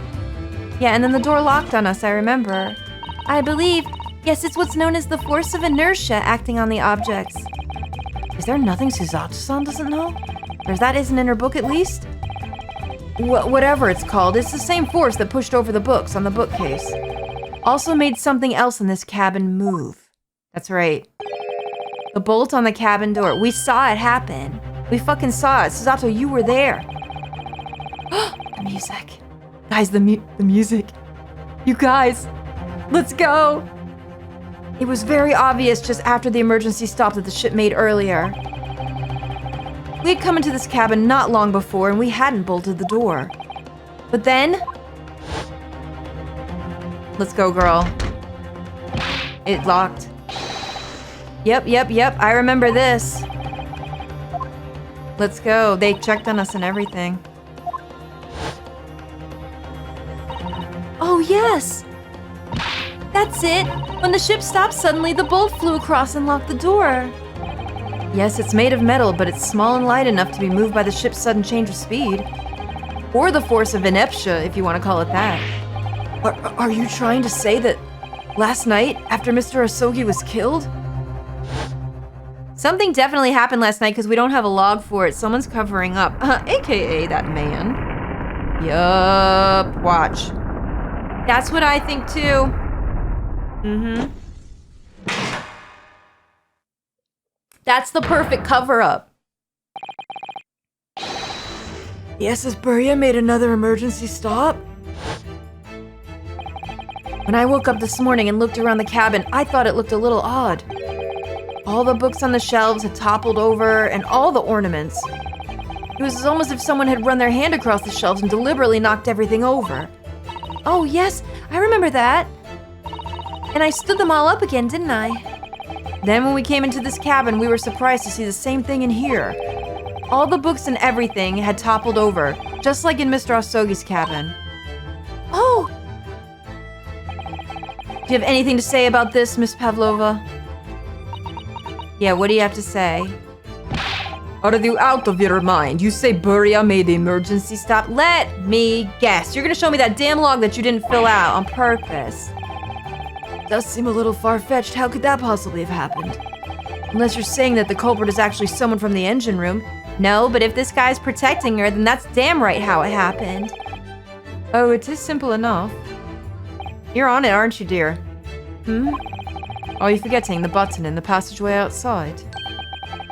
Yeah, and then the door locked on us, I remember. I believe, yes, it's what's known as the force of inertia acting on the objects. Is there nothing Suzato-san doesn't know? Or that isn't in her book, at least? Whatever it's called, it's the same force that pushed over the books on the bookcase. Also made something else in this cabin move. That's right. The bolt on the cabin door. We saw it happen. We fucking saw it. Suzato, you were there. The music. Guys, the music. You guys, let's go. It was very obvious just after the emergency stop that the ship made earlier. We had come into this cabin not long before and we hadn't bolted the door. But then... Let's go, girl. It locked. Yep. I remember this. Let's go. They checked on us and everything. Oh, yes. That's it. When the ship stopped, suddenly the bolt flew across and locked the door. Yes, it's made of metal, but it's small and light enough to be moved by the ship's sudden change of speed. Or the force of inertia, if you want to call it that. Are you trying to say that last night, after Mr. Asogi was killed? Something definitely happened last night because we don't have a log for it. Someone's covering up. AKA that man. Yup. Watch. That's what I think too. That's the perfect cover-up. The SS Buria made another emergency stop? When I woke up this morning and looked around the cabin, I thought it looked a little odd. All the books on the shelves had toppled over, and all the ornaments. It was almost as if someone had run their hand across the shelves and deliberately knocked everything over. Oh yes, I remember that. And I stood them all up again, didn't I? Then when we came into this cabin, we were surprised to see the same thing in here. All the books and everything had toppled over, just like in Mr. Asogi's cabin. Oh! Do you have anything to say about this, Miss Pavlova? Yeah, what do you have to say? Are you out of your mind? You say Buria made the emergency stop? Let me guess. You're gonna show me that damn log that you didn't fill out on purpose. Does seem a little far-fetched. How could that possibly have happened? Unless you're saying that the culprit is actually someone from the engine room. No, but if this guy's protecting her, then that's damn right how it happened. Oh, it is simple enough. You're on it, aren't you, dear? Are you forgetting the button in the passageway outside?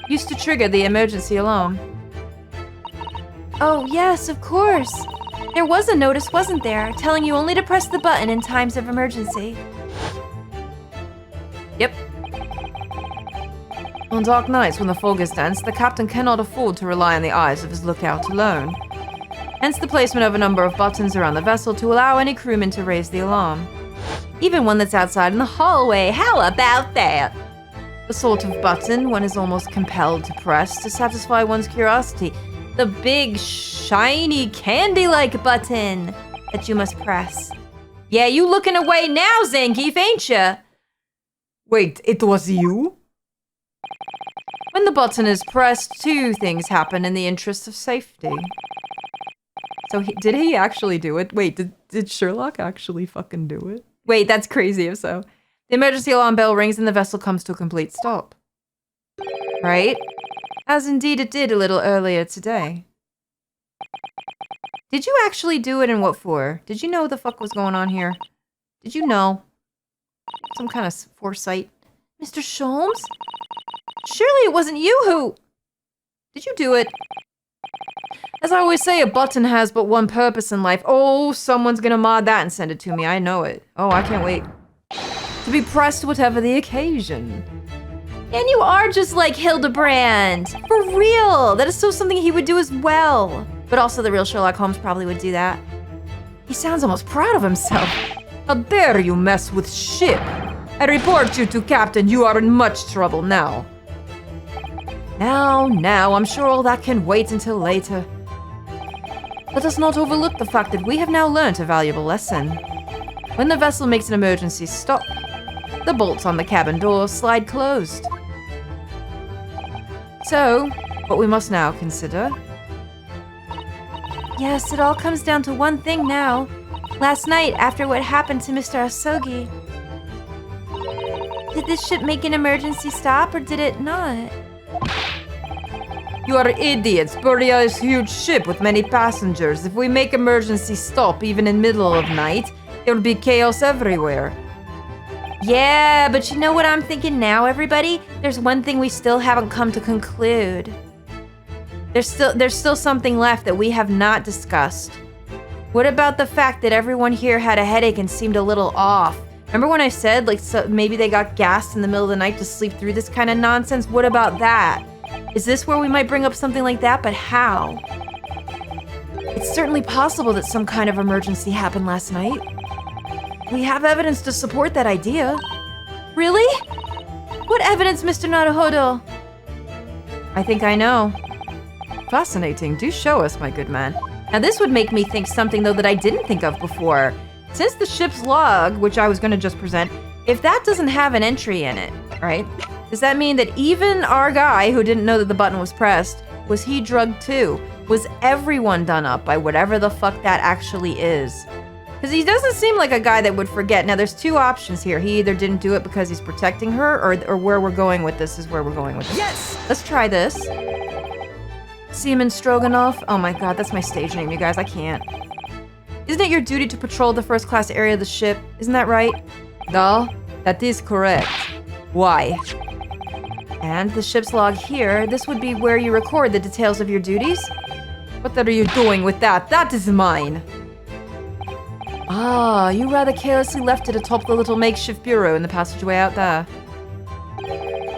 Used to trigger the emergency alarm. Oh, yes, of course. There was a notice, wasn't there, telling you only to press the button in times of emergency. Yep. On dark nights when the fog is dense, the captain cannot afford to rely on the eyes of his lookout alone. Hence the placement of a number of buttons around the vessel to allow any crewman to raise the alarm. Even one that's outside in the hallway. How about that? The sort of button one is almost compelled to press to satisfy one's curiosity. The big, shiny, candy-like button that you must press. Yeah, you looking away now, Zangief, ain't ya? Wait, it was you? When the button is pressed, two things happen in the interest of safety. So did he actually do it? Wait, did Sherlock actually fucking do it? Wait, that's crazy if so. The emergency alarm bell rings and the vessel comes to a complete stop. Right? As indeed it did a little earlier today. Did you actually do it and what for? Did you know what the fuck was going on here? Did you know? Some kind of foresight. Mr. Sholmes? Surely it wasn't you who... Did you do it? As I always say, a button has but one purpose in life. Oh, someone's gonna mod that and send it to me. I know it. Oh, I can't wait. To be pressed whatever the occasion. And you are just like Hildebrand. For real. That is so something he would do as well. But also the real Sherlock Holmes probably would do that. He sounds almost proud of himself. How dare you mess with ship? I report you to Captain. You are in much trouble now. Now, I'm sure all that can wait until later. Let us not overlook the fact that we have now learnt a valuable lesson. When the vessel makes an emergency stop, the bolts on the cabin door slide closed. So, what we must now consider... Yes, it all comes down to one thing now. Last night, after what happened to Mr. Asogi. Did this ship make an emergency stop, or did it not? You are idiots. Buria is a huge ship with many passengers. If we make emergency stop, even in middle of night, there will be chaos everywhere. Yeah, but you know what I'm thinking now, everybody? There's one thing we still haven't come to conclude. There's still something left that we have not discussed. What about the fact that everyone here had a headache and seemed a little off? Remember when I said, like, so maybe they got gassed in the middle of the night to sleep through this kind of nonsense? What about that? Is this where we might bring up something like that? But how? It's certainly possible that some kind of emergency happened last night. We have evidence to support that idea. Really? What evidence, Mr. Naruhodo? I think I know. Fascinating. Do show us, my good man. Now this would make me think something, though, that I didn't think of before. Since the ship's log, which I was going to just present, if that doesn't have an entry in it, right? Does that mean that even our guy who didn't know that the button was pressed, was he drugged too? Was everyone done up by whatever the fuck that actually is? Because he doesn't seem like a guy that would forget. Now, there's two options here. He either didn't do it because he's protecting her, or where we're going with this is where we're going with this. Yes! Let's try this. Seaman Stroganoff. Oh my god, that's my stage name, you guys. I can't. Isn't it your duty to patrol the first class area of the ship? Isn't that right? No, that is correct. Why? And the ship's log here, this would be where you record the details of your duties? What are you doing with that? That is mine! Ah, you rather carelessly left it atop the little makeshift bureau in the passageway out there.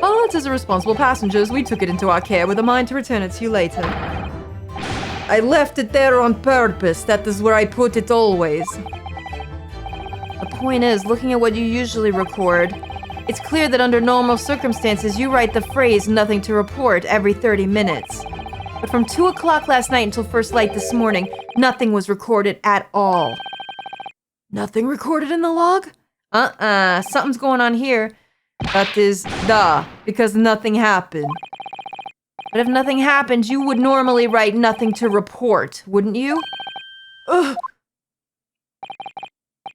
But as a responsible passengers, we took it into our care with a mind to return it to you later. I left it there on purpose. That is where I put it always. The point is, looking at what you usually record, it's clear that under normal circumstances, you write the phrase "nothing to report" every 30 minutes. But from 2 o'clock last night until first light this morning, nothing was recorded at all. Nothing recorded in the log? Something's going on here. That is, because nothing happened. But if nothing happened, you would normally write "nothing to report," wouldn't you? Ugh.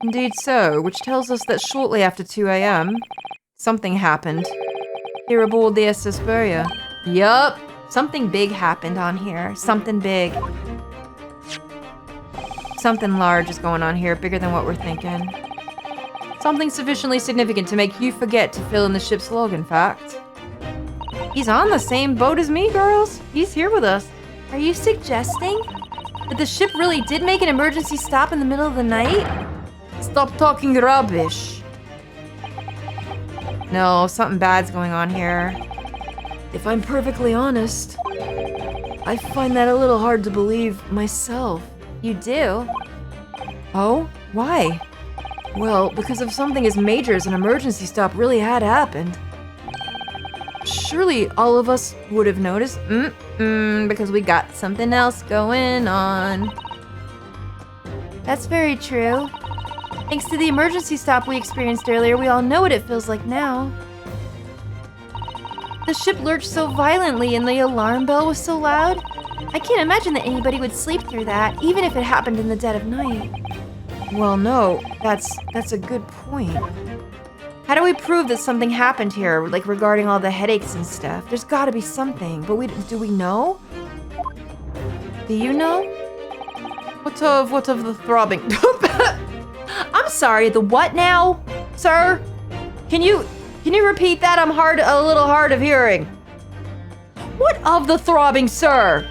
Indeed so, which tells us that shortly after 2 a.m., something happened. Here aboard the SS Beria. Yup, something big happened on here. Something big. Something large is going on here, bigger than what we're thinking. Something sufficiently significant to make you forget to fill in the ship's log, in fact. He's on the same boat as me, girls. He's here with us. Are you suggesting that the ship really did make an emergency stop in the middle of the night? Stop talking rubbish. No, something bad's going on here. If I'm perfectly honest, I find that a little hard to believe myself. You do? Oh? Why? Well, because if something as major as an emergency stop really had happened, surely all of us would have noticed. Because we got something else going on. That's very true. Thanks to the emergency stop we experienced earlier, we all know what it feels like now. The ship lurched so violently and the alarm bell was so loud. I can't imagine that anybody would sleep through that, even if it happened in the dead of night. Well, no, that's a good point. How do we prove that something happened here, like regarding all the headaches and stuff? There's gotta be something, but do we know? Do you know? What of the throbbing? I'm sorry, the what now, sir? Can you repeat that? I'm a little hard of hearing. What of the throbbing, sir?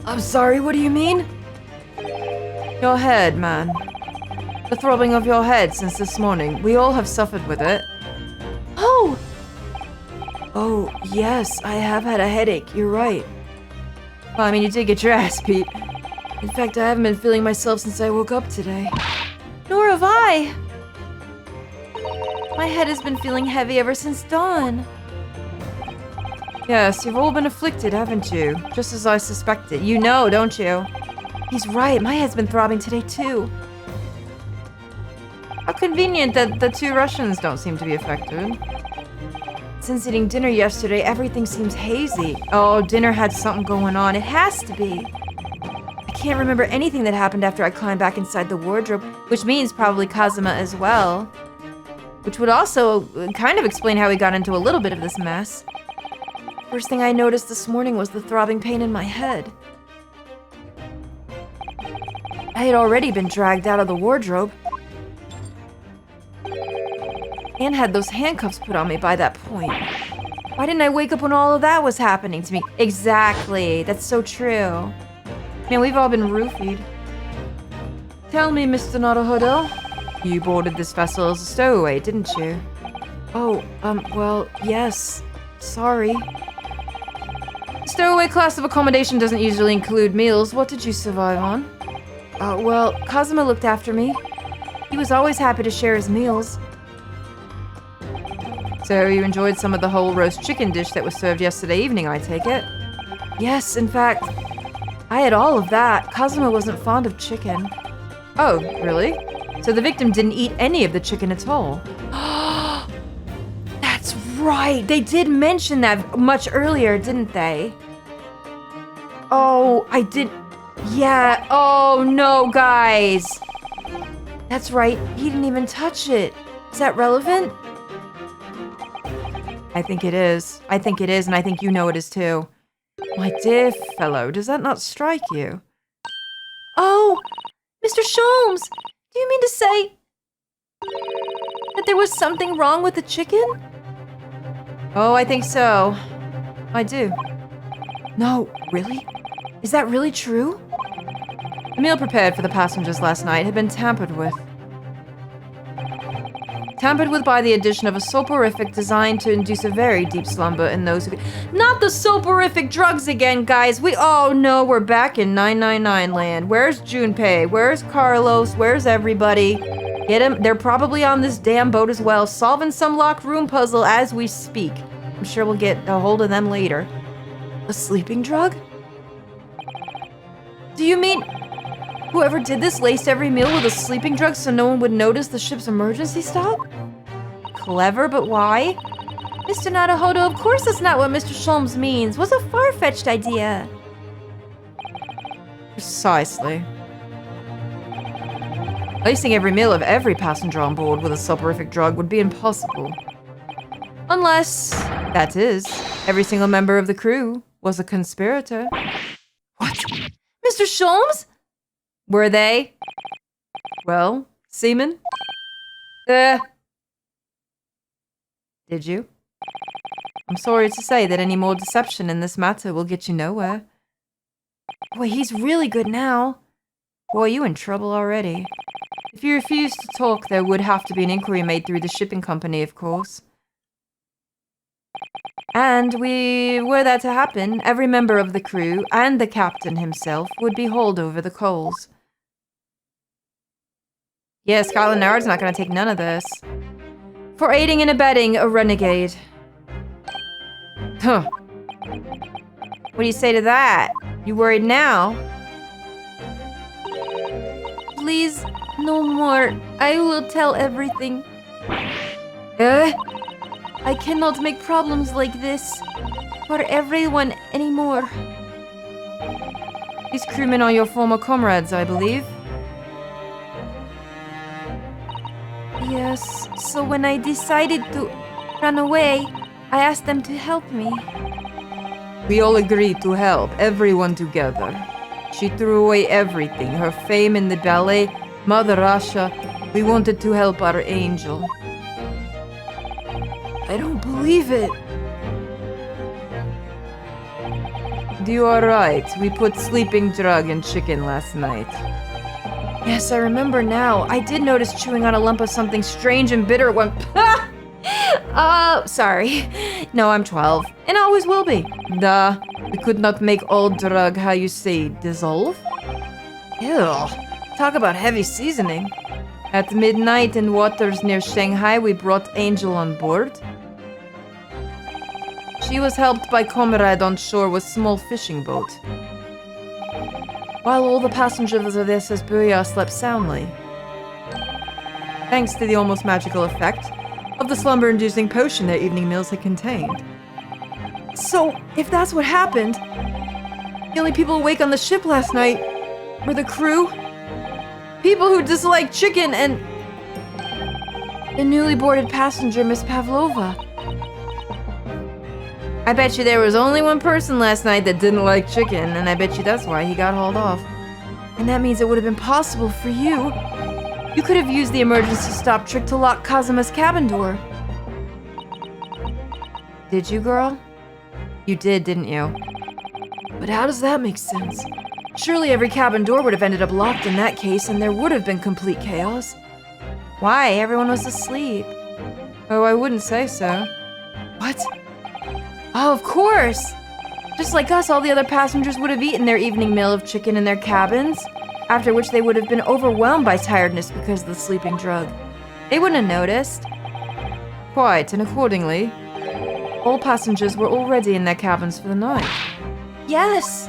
I'm sorry, what do you mean? Your head, man. The throbbing of your head since this morning. We all have suffered with it. Oh! Oh, yes, I have had a headache. You're right. Well, I mean, you did get your ass beat. In fact, I haven't been feeling myself since I woke up today. Nor have I. My head has been feeling heavy ever since dawn. Yes, you've all been afflicted, haven't you? Just as I suspected. You know, don't you? He's right, my head's been throbbing today too. How convenient that the two Russians don't seem to be affected. Since eating dinner yesterday, everything seems hazy. Oh, dinner had something going on. It has to be. I can't remember anything that happened after I climbed back inside the wardrobe, which means probably Kazuma as well. Which would also kind of explain how we got into a little bit of this mess. First thing I noticed this morning was the throbbing pain in my head. I had already been dragged out of the wardrobe. And had those handcuffs put on me by that point. Why didn't I wake up when all of that was happening to me? Exactly, that's so true. Man, we've all been roofied. Tell me, Mr. Naruhodo, you boarded this vessel as a stowaway, didn't you? Oh, well, yes. Sorry. Stowaway class of accommodation doesn't usually include meals. What did you survive on? Well, Kazuma looked after me. He was always happy to share his meals. So you enjoyed some of the whole roast chicken dish that was served yesterday evening, I take it? Yes, in fact, I had all of that. Kazuma wasn't fond of chicken. Oh, really? So the victim didn't eat any of the chicken at all? That's Right, they did mention that much earlier, didn't they? Oh, I did. Yeah, oh no, guys. That's right, he didn't even touch it. Is that relevant? I think it is. I think it is, and I think you know it is too. My dear fellow, does that not strike you? Oh, Mr. Sholmes, do you mean to say that there was something wrong with the chicken? Oh, I think so. I do. No, really? Is that really true? The meal prepared for the passengers last night had been tampered with. Tampered with by the addition of a soporific designed to induce a very deep slumber in those who... Not the soporific drugs again, guys! Oh no, we're back in 999 land. Where's Junpei? Where's Carlos? Where's everybody? Get him. They're probably on this damn boat as well, solving some locked room puzzle as we speak. I'm sure we'll get a hold of them later. A sleeping drug? Do you mean... whoever did this laced every meal with a sleeping drug so no one would notice the ship's emergency stop? Clever, but why? Mr. Naruhodo, of course that's not what Mr. Sholmes means. What's a far-fetched idea? Precisely. Lacing every meal of every passenger on board with a soporific drug would be impossible. Unless, that is, every single member of the crew was a conspirator. What? Mr. Sholmes? Were they? Well, seaman? Did you? I'm sorry to say that any more deception in this matter will get you nowhere. Boy, he's really good now. Boy, you in trouble already. If you refuse to talk, there would have to be an inquiry made through the shipping company, of course. And were that to happen, every member of the crew, and the captain himself, would be hauled over the coals. Yeah, Scotland Yard's not gonna take none of this. For aiding and abetting a renegade. Huh. What do you say to that? You worried now? Please, no more. I will tell everything. I cannot make problems like this for everyone anymore. These crewmen are your former comrades, I believe. Yes, so when I decided to run away, I asked them to help me. We all agreed to help, everyone together. She threw away everything, her fame in the ballet, Mother Russia. We wanted to help our angel. I don't believe it. You are right. We put sleeping drug in chicken last night. Yes, I remember now. I did notice chewing on a lump of something strange and bitter when... sorry. No, I'm 12. And always will be. Duh. We could not make all drug, how you say, dissolve? Ew. Talk about heavy seasoning. At midnight in waters near Shanghai, we brought Angel on board. She was helped by comrade on shore with small fishing boat. While all the passengers of the Sesburia slept soundly. Thanks to the almost magical effect of the slumber-inducing potion their evening meals had contained. So, if that's what happened, the only people awake on the ship last night were the crew, people who disliked chicken, and the newly boarded passenger, Miss Pavlova. I bet you there was only one person last night that didn't like chicken, and I bet you that's why he got hauled off. And that means it would have been possible for you. You could have used the emergency stop trick to lock Kazuma's cabin door. Did you, girl? You did, didn't you? But how does that make sense? Surely every cabin door would have ended up locked in that case, and there would have been complete chaos. Why? Everyone was asleep. Oh, I wouldn't say so. What? Oh, of course! Just like us, all the other passengers would have eaten their evening meal of chicken in their cabins, after which they would have been overwhelmed by tiredness because of the sleeping drug. They wouldn't have noticed. Quite, and accordingly, all passengers were already in their cabins for the night. Yes!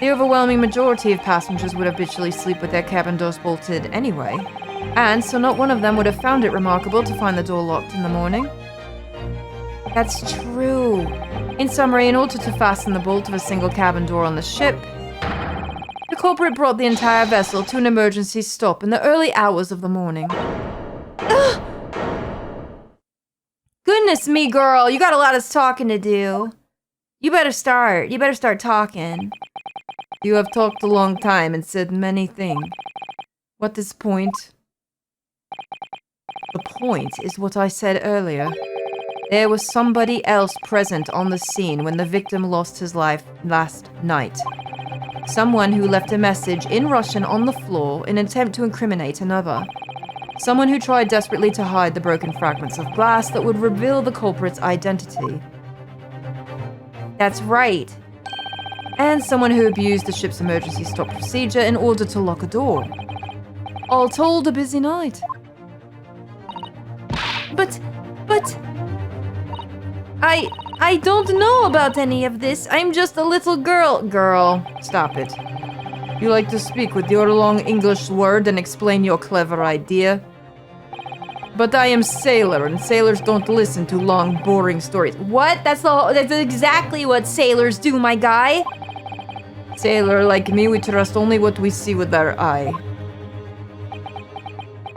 The overwhelming majority of passengers would habitually sleep with their cabin doors bolted anyway, and so not one of them would have found it remarkable to find the door locked in the morning. That's true. In summary, in order to fasten the bolt of a single cabin door on the ship, the culprit brought the entire vessel to an emergency stop in the early hours of the morning. Ugh. Goodness me, girl, you got a lot of talking to do. You better start talking. You have talked a long time and said many things. What is the point? The point is what I said earlier. There was somebody else present on the scene when the victim lost his life last night. Someone who left a message in Russian on the floor in an attempt to incriminate another. Someone who tried desperately to hide the broken fragments of glass that would reveal the culprit's identity. That's right. And someone who abused the ship's emergency stop procedure in order to lock a door. All told, a busy night. But... I don't know about any of this. I'm just a little girl. Girl, stop it. You like to speak with your long English word and explain your clever idea? But I am sailor, and sailors don't listen to long, boring stories. What? That's exactly what sailors do, my guy. Sailor like me, we trust only what we see with our eye.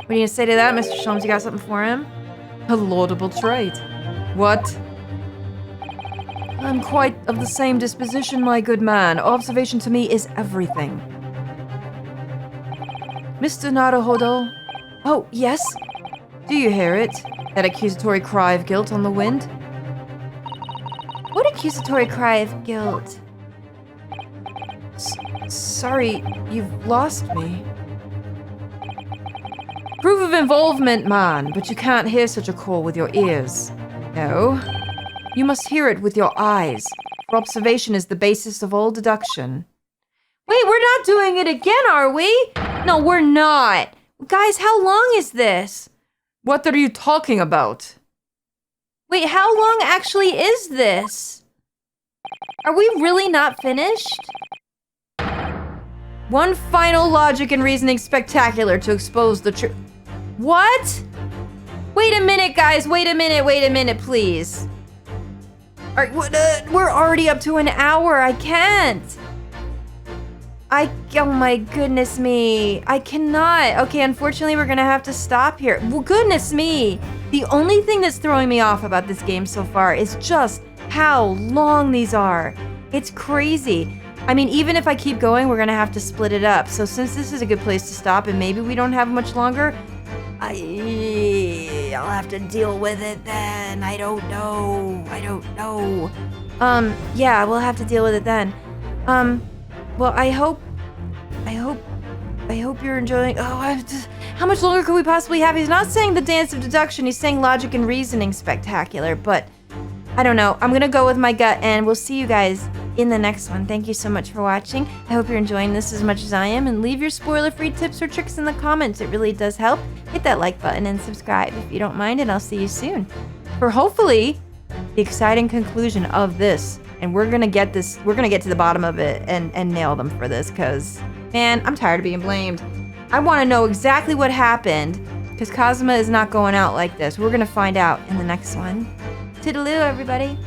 What do you say to that, Mr. Sholmes? You got something for him? A laudable trait. What? I'm quite of the same disposition, my good man. Observation to me is everything. Mr. Naruhodo? Oh, yes? Do you hear it? That accusatory cry of guilt on the wind? What accusatory cry of guilt? Sorry, you've lost me. Proof of involvement, man, but you can't hear such a call with your ears. No. You must hear it with your eyes, for observation is the basis of all deduction. Wait, we're not doing it again, are we? No, we're not. Guys, how long is this? What are you talking about? Wait, how long actually is this? Are we really not finished? One final logic and reasoning spectacular to expose the truth. What? Wait a minute, guys. Wait a minute, please. We're already up to an hour. I can't. Oh my goodness me. I cannot. Okay, unfortunately, we're gonna have to stop here. Well, goodness me. The only thing that's throwing me off about this game so far is just how long these are. It's crazy. I mean, even if I keep going, we're gonna have to split it up. So since this is a good place to stop and maybe we don't have much longer, I'll have to deal with it then. I don't know. Yeah, we'll have to deal with it then. Well, I hope you're enjoying. How much longer could we possibly have? He's not saying the dance of deduction. He's saying logic and reasoning spectacular, but I don't know. I'm gonna go with my gut, and we'll see you guys in the next one. Thank you so much for watching. I hope you're enjoying this as much as I am, and leave your spoiler-free tips or tricks in the comments. It really does help. Hit that like button and subscribe if you don't mind, and I'll see you soon for hopefully the exciting conclusion of this. And we're gonna get to the bottom of it and nail them for this, because man, I'm tired of being blamed. I want to know exactly what happened, because Kazuma is not going out like this. We're gonna find out in the next one. Toodaloo, everybody.